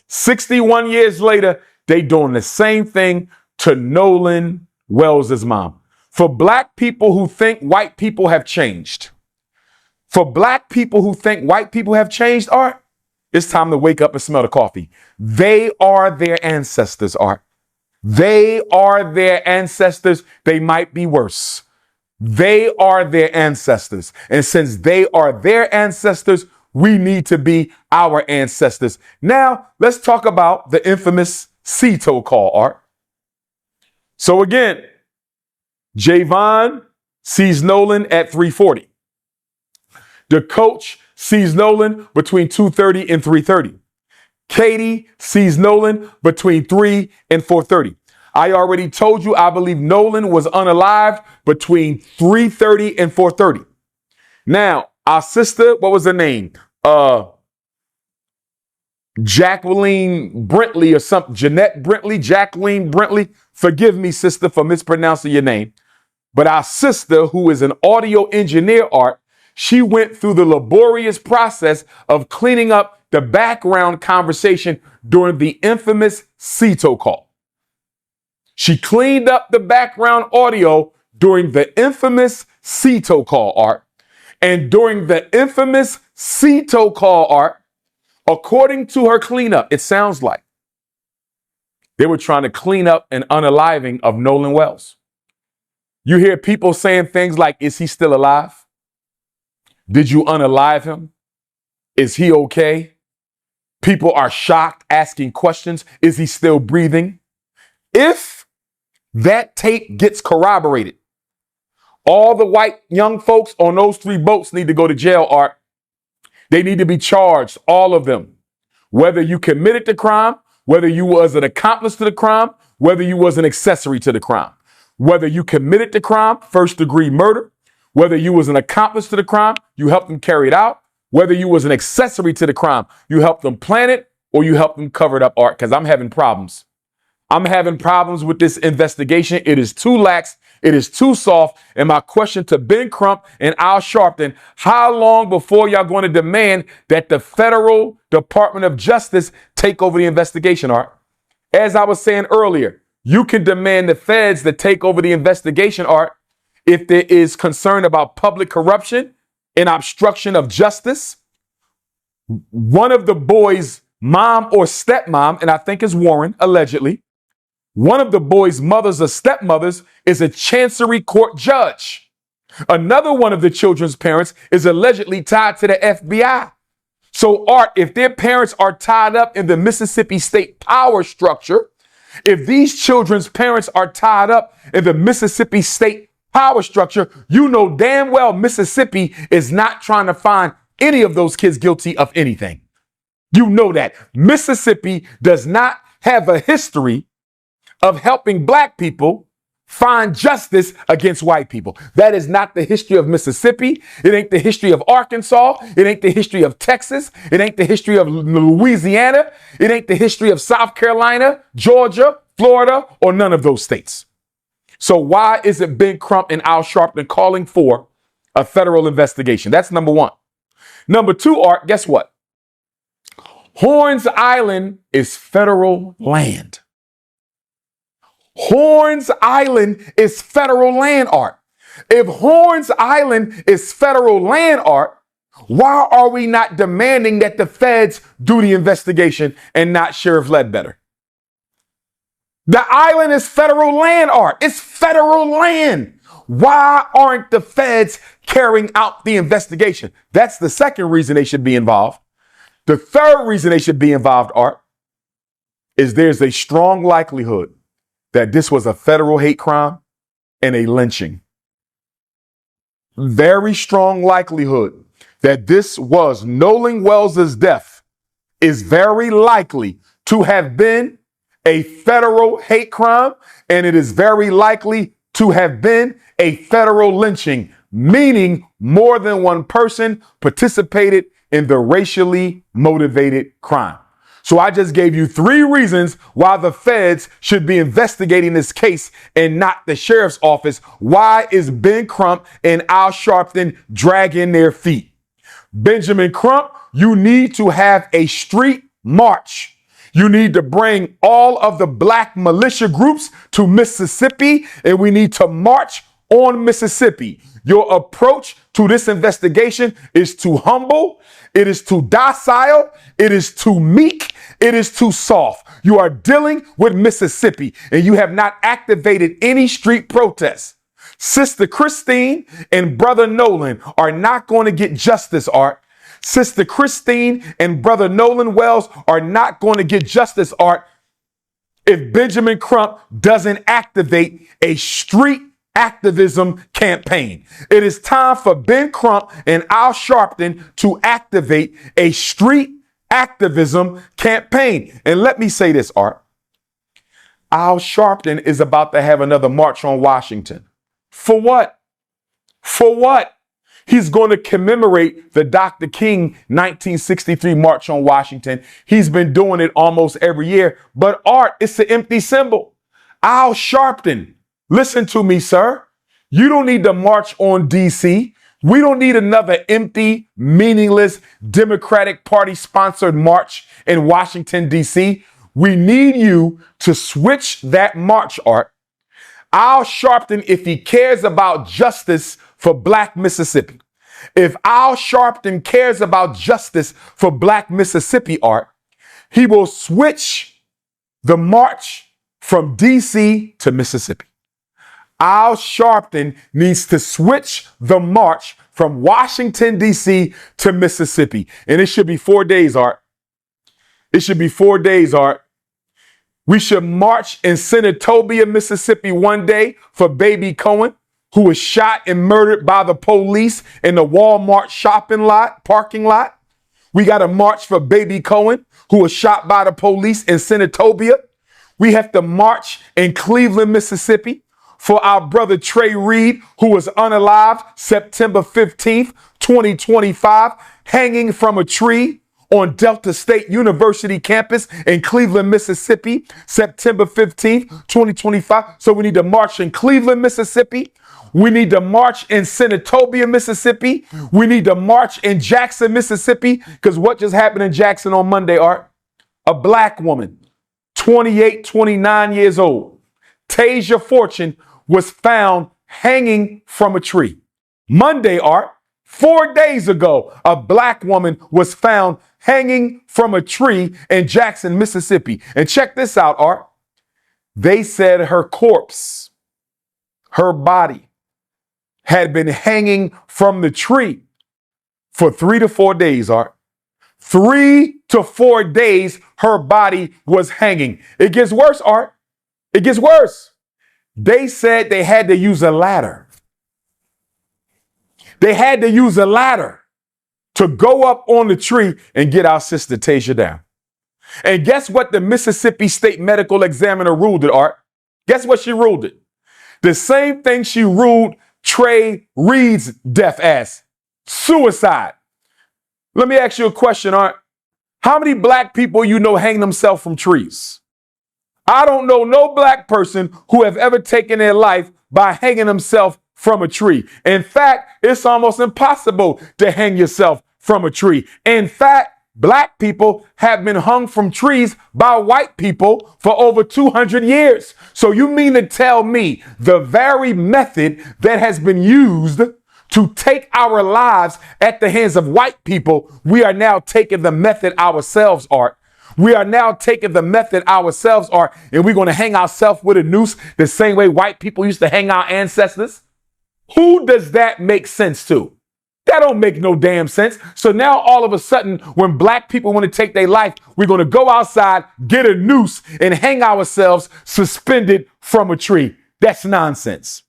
61 years later, they doing the same thing to Nolan Wells' mom. For black people who think white people have changed, Art, it's time to wake up and smell the coffee. They are their ancestors, Art. They are their ancestors. They might be worse. They are their ancestors. And since they are their ancestors, we need to be our ancestors. Now, let's talk about the infamous Cito call, Art. So again, Javon sees Nolan at 3:40. The coach sees Nolan between 2:30 and 3:30. Katie sees Nolan between 3 and 4:30. I already told you I believe Nolan was unalived between 3:30 and 4:30. Now, our sister, what was her name? Jacqueline Brentley or something. Jeanette Brentley, Jacqueline Brentley. Forgive me, sister, for mispronouncing your name. But our sister, who is an audio engineer, Art, she went through the laborious process of cleaning up the background conversation during the infamous Cito call. She cleaned up the background audio during the infamous Cito call, Art. And during the infamous Cito call, Art, according to her cleanup, it sounds like they were trying to clean up an unaliving of Nolan Wells. You hear people saying things like, is he still alive? Did you unalive him? Is he okay? People are shocked, asking questions. Is he still breathing? If that tape gets corroborated, all the white young folks on those 3 boats need to go to jail, Art. They need to be charged, all of them. Whether you committed the crime, whether you was an accomplice to the crime, whether you was an accessory to the crime. Whether you committed the crime, first-degree murder, whether you was an accomplice to the crime, you helped them carry it out. Whether you was an accessory to the crime, you helped them plan it or you helped them cover it up, Art, because I'm having problems. I'm having problems with this investigation. It is too lax. It is too soft. And my question to Ben Crump and Al Sharpton, how long before y'all going to demand that the federal Department of Justice take over the investigation, Art? As I was saying earlier, you can demand the feds to take over the investigation, Art, if there is concern about public corruption and obstruction of justice. One of the boys' mom or stepmom, and I think it's Warren, allegedly, one of the boys' mothers or stepmothers is a chancery court judge. Another one of the children's parents is allegedly tied to the FBI. So, Art, if their parents are tied up in the Mississippi state power structure, if these children's parents are tied up in the Mississippi state power structure, you know damn well Mississippi is not trying to find any of those kids guilty of anything. You know that. Mississippi does not have a history of helping black people find justice against white people. That is not the history of Mississippi. It ain't the history of Arkansas. It ain't the history of Texas. It ain't the history of Louisiana. It ain't the history of South Carolina, Georgia, Florida, or none of those states. So why is it Ben Crump and Al Sharpton calling for a federal investigation? That's number one. Number two, Art, guess what? Horns Island is federal land. Horns Island is federal land, Art. If Horns Island is federal land, Art, why are we not demanding that the feds do the investigation and not Sheriff Ledbetter? The island is federal land, Art. It's federal land. Why aren't the feds carrying out the investigation? That's the second reason they should be involved. The third reason they should be involved, Art, is there's a strong likelihood that this was a federal hate crime and a lynching. Very strong likelihood that this was Nolan Wells' death is very likely to have been a federal hate crime, and it is very likely to have been a federal lynching, meaning more than one person participated in the racially motivated crime. So I just gave you three reasons why the feds should be investigating this case and not the sheriff's office. Why is Ben Crump and Al Sharpton dragging their feet? Benjamin Crump, you need to have a street march. You need to bring all of the black militia groups to Mississippi, and we need to march on Mississippi. Your approach to this investigation is too humble. It is too docile. It is too meek. It is too soft. You are dealing with Mississippi, and you have not activated any street protests. Sister Christine and Brother Nolan are not going to get justice, Art. Sister Christine and Brother Nolan Wells are not going to get justice, Art, if Benjamin Crump doesn't activate a street activism campaign. It is time for Ben Crump and Al Sharpton to activate a street activism campaign. And let me say this, Art. Al Sharpton is about to have another march on Washington. For what? For what? He's going to commemorate the Dr. King 1963 March on Washington. He's been doing it almost every year. But Art, it's an empty symbol. Al Sharpton, listen to me, sir. You don't need to march on D.C. We don't need another empty, meaningless Democratic Party sponsored march in Washington, D.C. We need you to switch that march, Art. Al Sharpton, if he cares about justice for black Mississippi, if Al Sharpton cares about justice for black Mississippi, Art, he will switch the march from D.C. to Mississippi. Al Sharpton needs to switch the march from Washington, D.C. to Mississippi. And it should be 4 days, Art. It should be 4 days, Art. We should march in Senatobia, Mississippi one day for baby Cohen, who was shot and murdered by the police in the Walmart parking lot. We got to march for baby Cohen, who was shot by the police in Senatobia. We have to march in Cleveland, Mississippi for our brother Trey Reed, who was unalived September 15th, 2025, hanging from a tree on Delta State University campus in Cleveland, Mississippi, September 15th, 2025. So we need to march in Cleveland, Mississippi. We need to march in Senatobia, Mississippi. We need to march in Jackson, Mississippi, because what just happened in Jackson on Monday, Art? A black woman, 28, 29 years old, Tasia Fortune, was found hanging from a tree. Monday, Art, 4 days ago, a black woman was found hanging from a tree in Jackson, Mississippi. And check this out, Art. They said her corpse, her body, had been hanging from the tree for 3 to 4 days, Art. 3 to 4 days, her body was hanging. It gets worse, Art. It gets worse. They said they had to use a ladder. They had to use a ladder to go up on the tree and get our sister Tasia down. And guess what the Mississippi State Medical Examiner ruled it, Art? Guess what she ruled it? The same thing she ruled Trey Reed's death as: suicide. Let me ask you a question, Art. How many black people you know hang themselves from trees? I don't know no black person who have ever taken their life by hanging themselves from a tree. In fact, it's almost impossible to hang yourself from a tree. In fact, black people have been hung from trees by white people for over 200 years. So you mean to tell me the very method that has been used to take our lives at the hands of white people, we are now taking the method ourselves, Art. We are now taking the method ourselves, Art, and we're going to hang ourselves with a noose the same way white people used to hang our ancestors. Who does that make sense to? That don't make no damn sense. So now all of a sudden, when black people want to take their life, we're going to go outside, get a noose, and hang ourselves suspended from a tree. That's nonsense.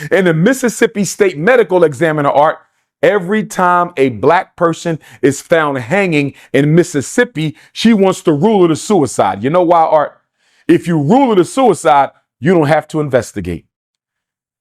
And the Mississippi State Medical Examiner, Art, every time a black person is found hanging in Mississippi, she wants to rule it a suicide. You know why, Art? If you rule it a suicide, you don't have to investigate.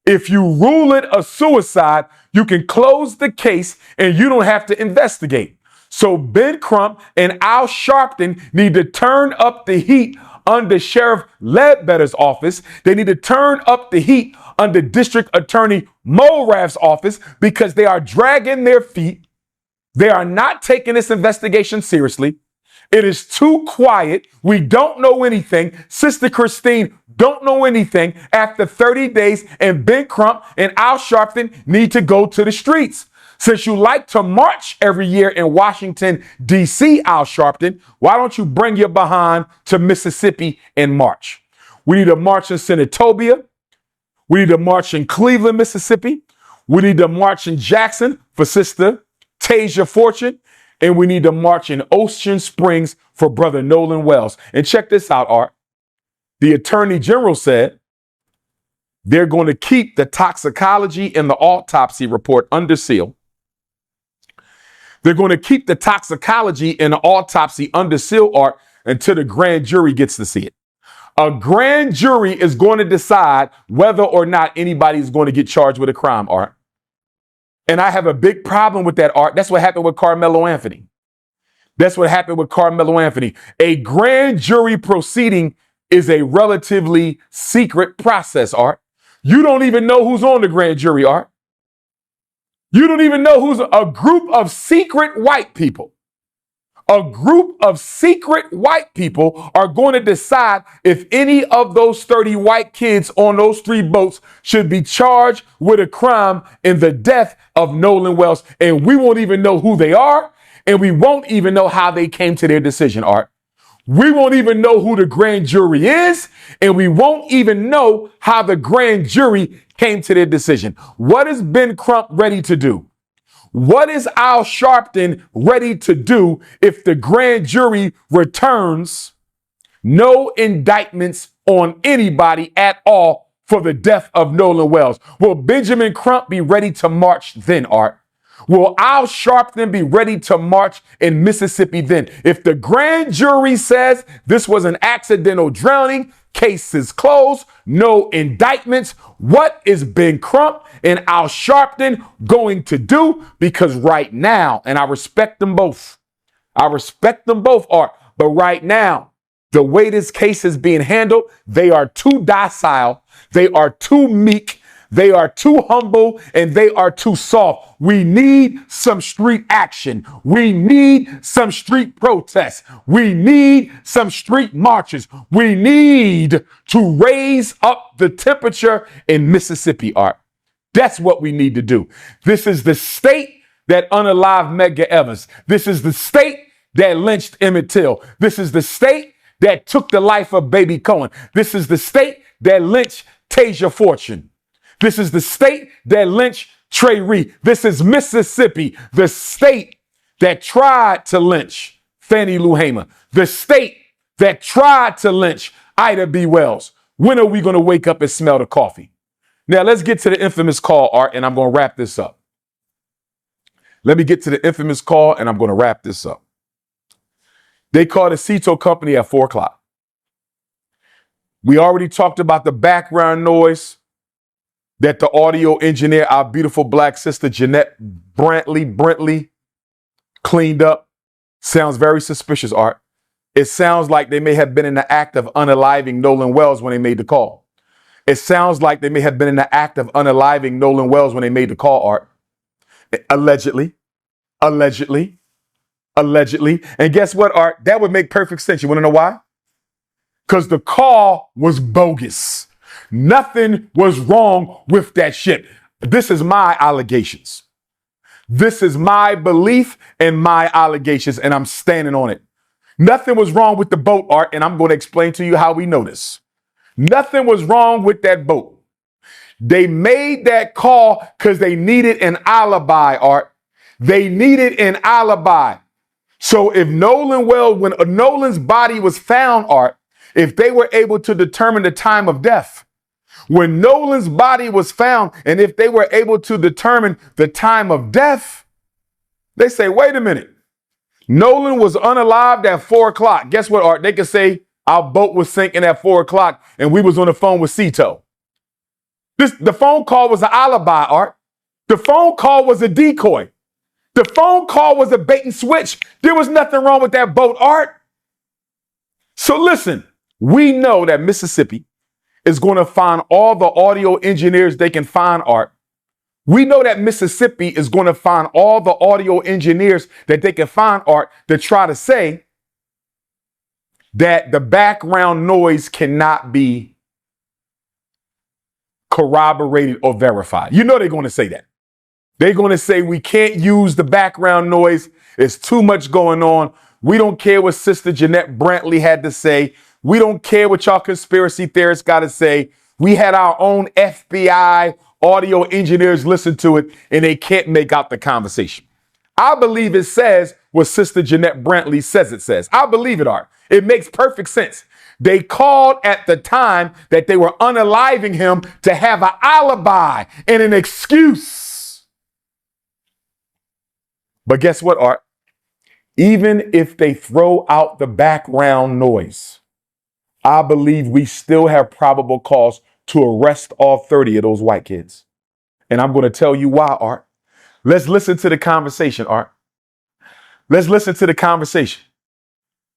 If you rule it a suicide, you can close the case and you don't have to investigate. So Ben Crump and Al Sharpton need to turn up the heat under Sheriff Ledbetter's office. They need to turn up the heat under District Attorney Mulrath's office because they are dragging their feet. They are not taking this investigation seriously. It is too quiet. We don't know anything. Sister Christine don't know anything after 30 days, and Ben Crump and Al Sharpton need to go to the streets. Since you like to march every year in Washington, D.C., Al Sharpton, why don't you bring your behind to Mississippi and march? We need to march in Senatobia. We need to march in Cleveland, Mississippi. We need to march in Jackson for Sister Tasia Fortune. And we need to march in Ocean Springs for Brother Nolan Wells. And check this out, Art. The Attorney General said they're going to keep the toxicology and the autopsy report under seal. They're going to keep the toxicology and the autopsy under seal, Art, until the grand jury gets to see it. A grand jury is going to decide whether or not anybody is going to get charged with a crime, Art. And I have a big problem with that, Art. That's what happened with Carmelo Anthony. That's what happened with Carmelo Anthony. A grand jury proceeding is a relatively secret process, Art. You don't even know who's on the grand jury, Art. You don't even know who's a group of secret white people. A group of secret white people are going to decide if any of those 30 white kids on those 3 boats should be charged with a crime in the death of Nolan Wells. And we won't even know who they are, and we won't even know how they came to their decision, Art. We won't even know who the grand jury is, and we won't even know how the grand jury came to their decision. What is Ben Crump ready to do? What is Al Sharpton ready to do if the grand jury returns no indictments on anybody at all for the death of Nolan Wells? Will Benjamin Crump be ready to march then, Art? Will Al Sharpton be ready to march in Mississippi then? If the grand jury says this was an accidental drowning, case is closed, no indictments, what is Ben Crump and Al Sharpton going to do? Because right now, and I respect them both, I respect them both, Art. But right now, the way this case is being handled, they are too docile. They are too meek. They are too humble and they are too soft. We need some street action. We need some street protests. We need some street marches. We need to raise up the temperature in Mississippi, Art. That's what we need to do. This is the state that unalived Medgar Evers. This is the state that lynched Emmett Till. This is the state that took the life of Baby Cohen. This is the state that lynched Tasia Fortune. This is the state that lynched Trey Reed. This is Mississippi, the state that tried to lynch Fannie Lou Hamer, the state that tried to lynch Ida B. Wells. When are we going to wake up and smell the coffee? Now, let's get to the infamous call, Art, and I'm going to wrap this up. Let me get to the infamous call, and I'm going to wrap this up. They called the Cito company at 4 o'clock. We already talked about the background noise that the audio engineer, our beautiful black sister, Jeanette Brantley, cleaned up. Sounds very suspicious, Art. It sounds like they may have been in the act of unaliving Nolan Wells when they made the call. It sounds like they may have been in the act of unaliving Nolan Wells when they made the call, Art. Allegedly. And guess what, Art? That would make perfect sense. You want to know why? Because the call was bogus. Nothing was wrong with that ship. This is my allegations. This is my belief and my allegations, and I'm standing on it. Nothing was wrong with the boat, Art, and I'm going to explain to you how we know this. Nothing was wrong with that boat. They made that call because they needed an alibi, Art. They needed an alibi. So if Nolan Wells, when Nolan's body was found, Art, if they were able to determine the time of death, when Nolan's body was found, and if they were able to determine the time of death, they say, wait a minute. Nolan was unalived at 4 o'clock. Guess what, Art? They could say our boat was sinking at 4 o'clock and we was on the phone with Cito. The phone call was an alibi, Art. The phone call was a decoy. The phone call was a bait and switch. There was nothing wrong with that boat, Art. So listen, we know that Mississippi is going to find all the audio engineers they can find, Art. We know that Mississippi is going to find all the audio engineers that they can find, Art, to try to say that the background noise cannot be corroborated or verified. You know they're going to say that. They're going to say we can't use the background noise. There's too much going on. We don't care what Sister Jeanette Brantley had to say. We don't care what y'all conspiracy theorists got to say. We had our own FBI audio engineers listen to it, and they can't make out the conversation. I believe it says what Sister Jeanette Brantley says it says. I believe it, Art. It makes perfect sense. They called at the time that they were unaliving him to have an alibi and an excuse. But guess what, Art? Even if they throw out the background noise, I believe we still have probable cause to arrest all 30 of those white kids. And I'm going to tell you why, Art. Let's listen to the conversation, Art. Let's listen to the conversation.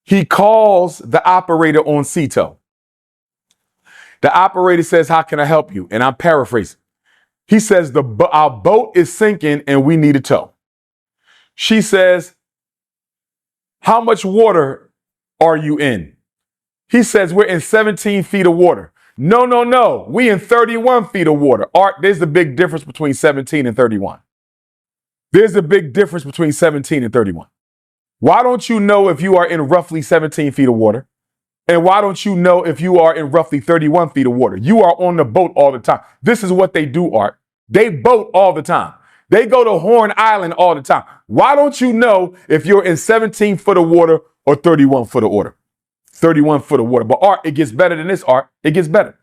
He calls the operator on Cito. The operator says, how can I help you? And I'm paraphrasing. He says, our boat is sinking and we need a tow. She says, how much water are you in? He says, we're in 17 feet of water. No. We in 31 feet of water. Art, there's a big difference between 17 and 31. There's a big difference between 17 and 31. Why don't you know if you are in roughly 17 feet of water? And why don't you know if you are in roughly 31 feet of water? You are on the boat all the time. This is what they do, Art. They boat all the time. They go to Horn Island all the time. Why don't you know if you're in 17 foot of water or 31 foot of water? 31 foot of water. But Art, it gets better than this, Art. It gets better.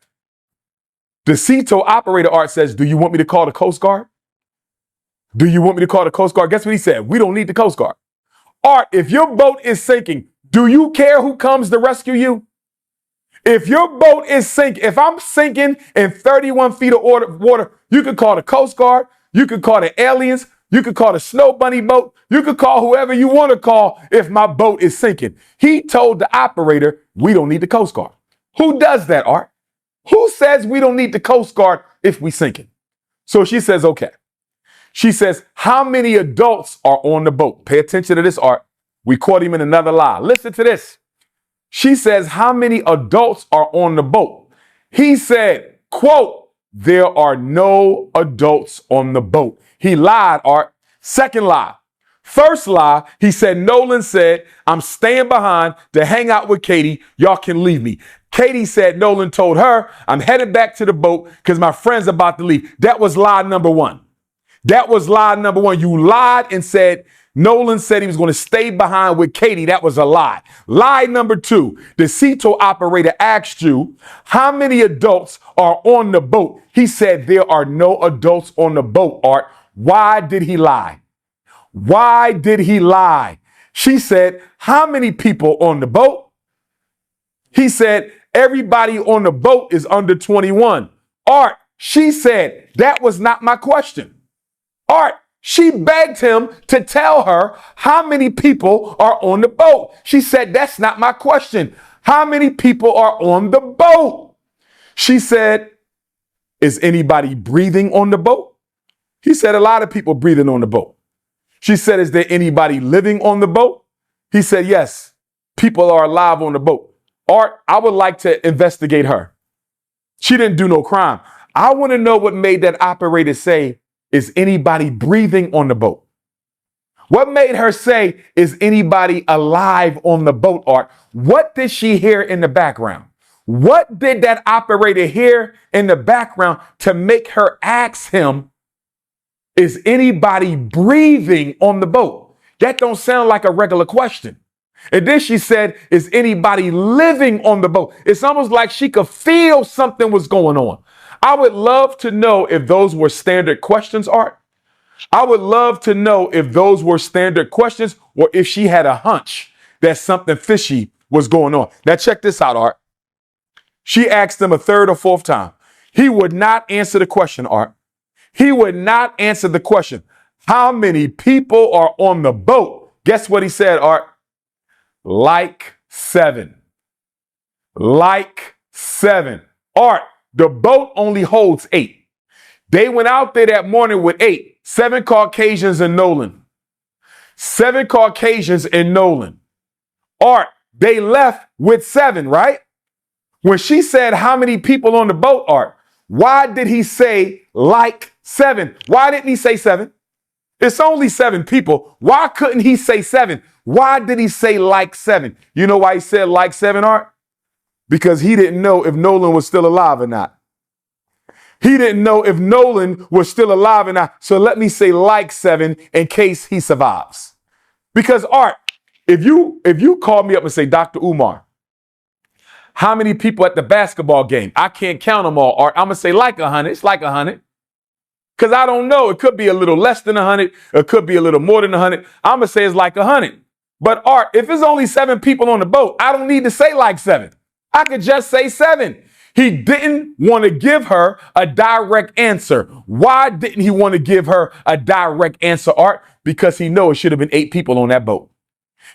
The Cito operator, Art, says, do you want me to call the Coast Guard? Do you want me to call the Coast Guard? Guess what he said? We don't need the Coast Guard. Art, if your boat is sinking, do you care who comes to rescue you? If your boat is sinking, if I'm sinking in 31 feet of water, you can call the Coast Guard. You can call the aliens. You could call the snow bunny boat. You could call whoever you want to call if my boat is sinking. He told the operator, we don't need the Coast Guard. Who does that, Art? Who says we don't need the Coast Guard if we sinking? So she says, okay. She says, how many adults are on the boat? Pay attention to this, Art. We caught him in another lie. Listen to this. She says, how many adults are on the boat? He said, quote, there are no adults on the boat. He lied, Art. Second lie. First lie, he said, Nolan said, I'm staying behind to hang out with Katie. Y'all can leave me. Katie said Nolan told her, I'm headed back to the boat because my friend's about to leave. That was lie number one. That was lie number one. You lied and said Nolan said he was going to stay behind with Katie. That was a lie. Lie number two. The Cito operator asked you, how many adults are on the boat? He said there are no adults on the boat, Art. Why did he lie? Why did he lie? She said, how many people on the boat? He said, everybody on the boat is under 21. Art, she said, that was not my question. Art, she begged him to tell her how many people are on the boat. She said, that's not my question. How many people are on the boat? She said, is anybody breathing on the boat? He said, a lot of people breathing on the boat. She said, is there anybody living on the boat? He said, yes, people are alive on the boat. Art, I would like to investigate her. She didn't do no crime. I want to know what made that operator say, is anybody breathing on the boat? What made her say, is anybody alive on the boat, Art? What did she hear in the background? What did that operator hear in the background to make her ask him, is anybody breathing on the boat? That don't sound like a regular question. And then she said, is anybody living on the boat? It's almost like she could feel something was going on. I would love to know if those were standard questions, Art. I would love to know if those were standard questions or if she had a hunch that something fishy was going on. Now check this out, Art. She asked him a third or fourth time. He would not answer the question, Art. He would not answer the question. How many people are on the boat? Guess what he said, Art? Like 7. Like 7. Art, the boat only holds 8. They went out there that morning with 8. 7 Caucasians and Nolan. 7 Caucasians and Nolan. Art, they left with 7, right? When she said how many people on the boat, Art, why did he say like 7? Why didn't he say 7? It's only 7 people. Why couldn't he say 7? Why did he say like 7? You know why he said like 7, Art? Because he didn't know if Nolan was still alive or not. He didn't know if Nolan was still alive or not. So let me say like 7 in case he survives. Because Art, if you call me up and say, Dr. Umar, how many people at the basketball game? I can't count them all, Art. I'm going to say like 100. It's like 100. Because I don't know. It could be a little less than 100. It could be a little more than 100. I'm going to say it's like 100. But Art, if it's only 7 people on the boat, I don't need to say like 7. I could just say 7. He didn't want to give her a direct answer. Why didn't he want to give her a direct answer, Art? Because he knows it should have been 8 people on that boat.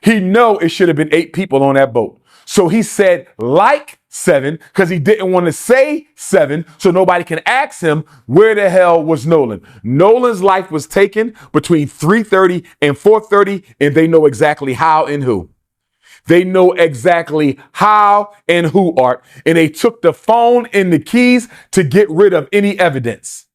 He know it should have been 8 people on that boat. So he said like 7 because he didn't want to say 7 so nobody can ask him where the hell was Nolan. Nolan's life was taken between 3:30 and 4:30, and they know exactly how and who. They know exactly how and who, Art. And they took the phone and the keys to get rid of any evidence.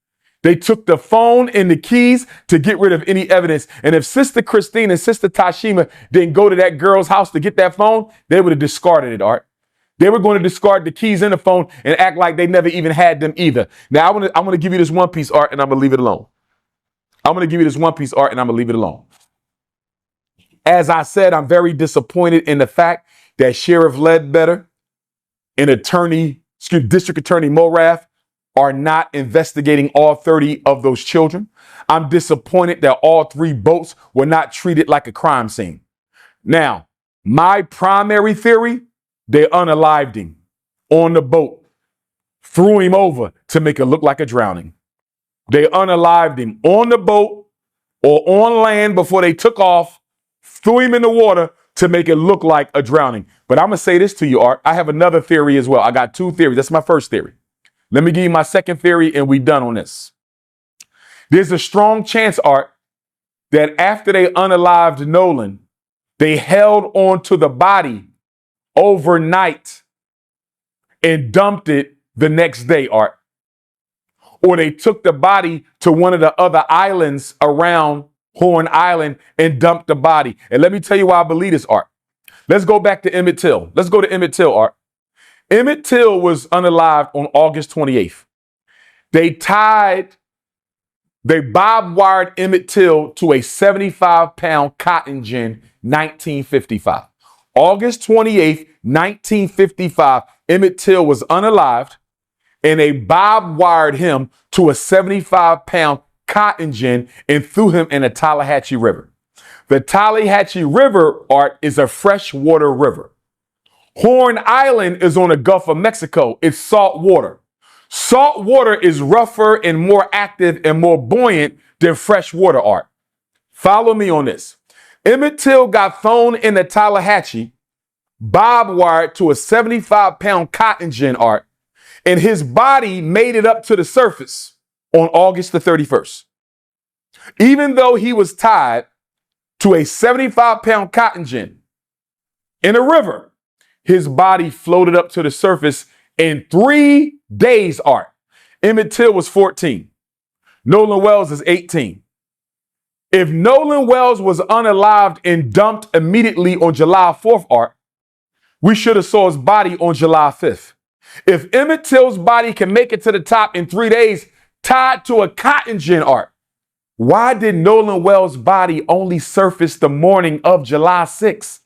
They took the phone and the keys to get rid of any evidence. And if Sister Christine and Sister Tashima didn't go to that girl's house to get that phone, they would have discarded it, Art. They were going to discard the keys in the phone and act like they never even had them either. Now, I'm going to give you this one piece, Art, and I'm going to leave it alone. I'm going to give you this one piece, Art, and I'm going to leave it alone. As I said, I'm very disappointed in the fact that Sheriff Ledbetter and District Attorney Morath are not investigating all 30 of those children. I'm disappointed that all 3 boats were not treated like a crime scene. Now, my primary theory, they unalived him on the boat, threw him over to make it look like a drowning. They unalived him on the boat, or on land before they took off, threw him in the water to make it look like a drowning. But I'm going to say this to you, Art. I have another theory as well. I got two theories. That's my first theory. Let me give you my second theory and we done on this. There's a strong chance, Art, that after they unalived Nolan, they held on to the body overnight and dumped it the next day, Art. Or they took the body to one of the other islands around Horn Island and dumped the body. And let me tell you why I believe this, Art. Let's go back to Emmett Till. Let's go to Emmett Till, Art. Emmett Till was unalived on August 28th. They barbed wired Emmett Till to a 75-pound cotton gin, 1955. August 28th, 1955, Emmett Till was unalived, and they barbed wired him to a 75-pound cotton gin and threw him in the Tallahatchie River. The Tallahatchie River, Art, is a freshwater river. Horn Island is on the Gulf of Mexico. It's salt water. Salt water is rougher and more active and more buoyant than freshwater, Art. Follow me on this. Emmett Till got thrown in the Tallahatchie, barbed wired to a 75-pound cotton gin, Art, and his body made it up to the surface on August the 31st. Even though he was tied to a 75-pound cotton gin in a river, his body floated up to the surface in 3 days, Art. Emmett Till was 14. Nolan Wells is 18. If Nolan Wells was unalived and dumped immediately on July 4th, Art, we should have saw his body on July 5th. If Emmett Till's body can make it to the top in 3 days, tied to a cotton gin, Art, why did Nolan Wells' body only surface the morning of July 6th?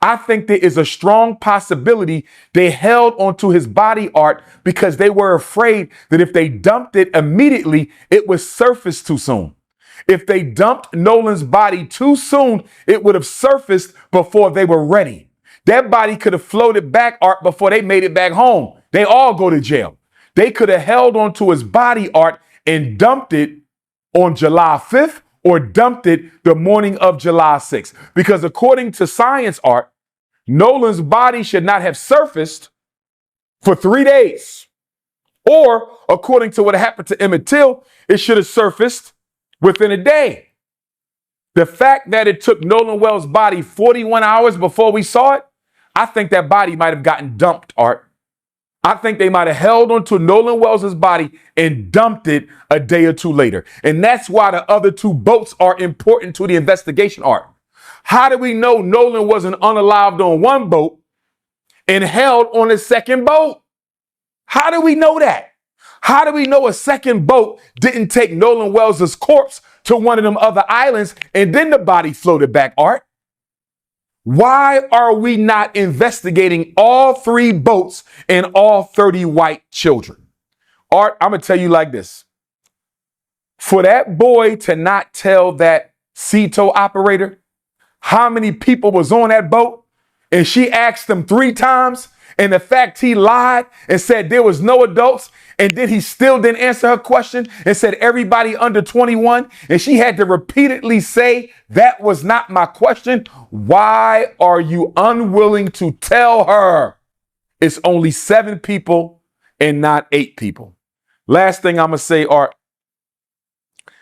I think there is a strong possibility they held onto his body, Art, because they were afraid that if they dumped it immediately, it would surface too soon. If they dumped Nolan's body too soon, it would have surfaced before they were ready. That body could have floated back, Art, before they made it back home. They all go to jail. They could have held onto his body, Art, and dumped it on July 5th or dumped it the morning of July 6th. Because according to science, Art, Nolan's body should not have surfaced for 3 days. Or, according to what happened to Emmett Till, it should have surfaced within a day. The fact that it took Nolan Wells' body 41 hours before we saw it, I think that body might have gotten dumped, Art. I think they might have held onto Nolan Wells' body and dumped it a day or two later. And that's why the other two boats are important to the investigation, Art. How do we know Nolan wasn't unalived on one boat and held on the second boat? How do we know that? How do we know a second boat didn't take Nolan Wells' corpse to one of them other islands and then the body floated back, Art? Why are we not investigating all 3 boats and all 30 white children? Art, I'm going to tell you like this. For that boy to not tell that sea tow operator how many people was on that boat, and she asked him 3 times, and the fact he lied and said there was no adults, and then he still didn't answer her question and said everybody under 21, and she had to repeatedly say that was not my question. Why are you unwilling to tell her it's only 7 people and not 8 people? Last thing I'm going to say, Art,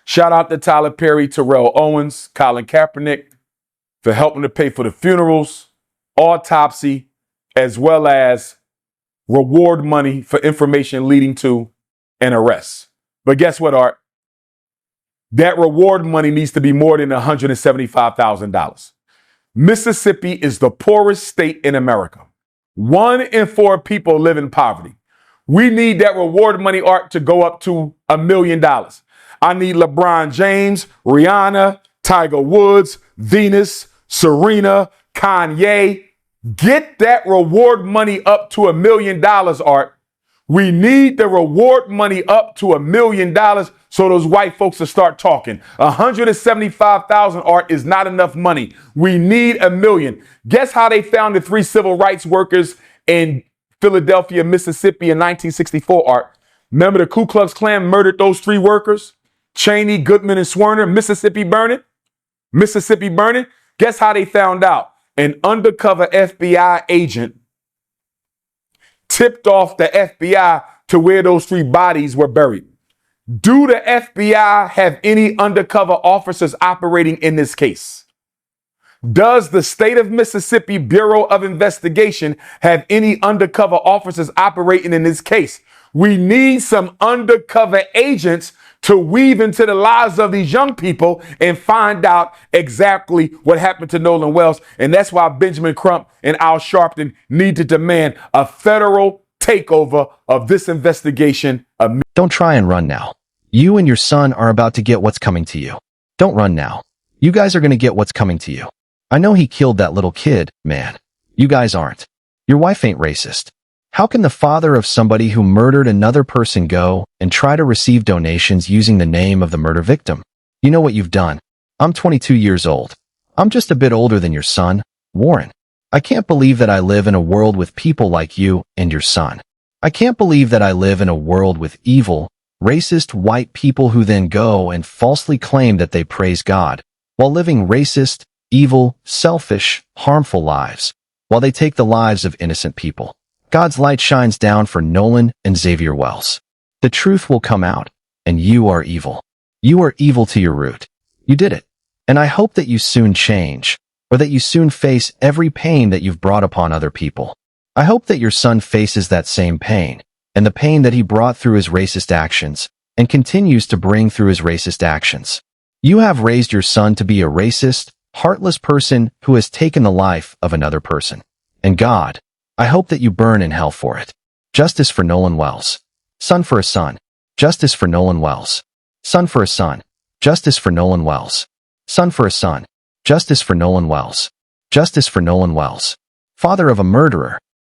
shout out to Tyler Perry, Terrell Owens, Colin Kaepernick for helping to pay for the funerals, autopsy, as well as reward money for information leading to an arrest. But guess what, Art? That reward money needs to be more than $175,000. Mississippi is the poorest state in America. 1 in 4 people live in poverty. We need that reward money, Art, to go up to $1 million. I need LeBron James, Rihanna, Tiger Woods, Venus, Serena, Kanye. Get that reward money up to $1 million, Art. We need the reward money up to $1 million so those white folks will start talking. $175,000, Art, is not enough money. We need $1 million. Guess how they found the 3 civil rights workers in Philadelphia, Mississippi in 1964, Art? Remember the Ku Klux Klan murdered those 3 workers? Cheney, Goodman, and Swerner, Mississippi burning. Mississippi burning. Guess how they found out? An undercover FBI agent tipped off the FBI to where those 3 bodies were buried. Do the FBI have any undercover officers operating in this case? Does the state of Mississippi Bureau of Investigation have any undercover officers operating in this case? We need some undercover agents to weave into the lives of these young people and find out exactly what happened to Nolan Wells. And that's why Benjamin Crump and Al Sharpton need to demand a federal takeover of this investigation. Don't try and run now. You and your son are about to get what's coming to you. Don't run now. You guys are going to get what's coming to you. I know he killed that little kid, man. You guys aren't. Your wife ain't racist. How can the father of somebody who murdered another person go and try to receive donations using the name of the murder victim? You know what you've done. I'm 22 years old. I'm just a bit older than your son, Warren. I can't believe that I live in a world with people like you and your son. I can't believe that I live in a world with evil, racist white people who then go and falsely claim that they praise God while living racist, evil, selfish, harmful lives, while they take the lives of innocent people. God's light shines down for Nolan and Xavier Wells. The truth will come out, and you are evil. You are evil to your root. You did it. And I hope that you soon change, or that you soon face every pain that you've brought upon other people. I hope that your son faces that same pain, and the pain that he brought through his racist actions, and continues to bring through his racist actions. You have raised your son to be a racist, heartless person who has taken the life of another person. And God, I hope that you burn in hell for it. Justice for Nolan Wells. Son for a son. Justice for Nolan Wells. Son for a son. Justice for Nolan Wells. Son for a son. Justice for Nolan Wells. Justice for Nolan Wells. Father of a murderer.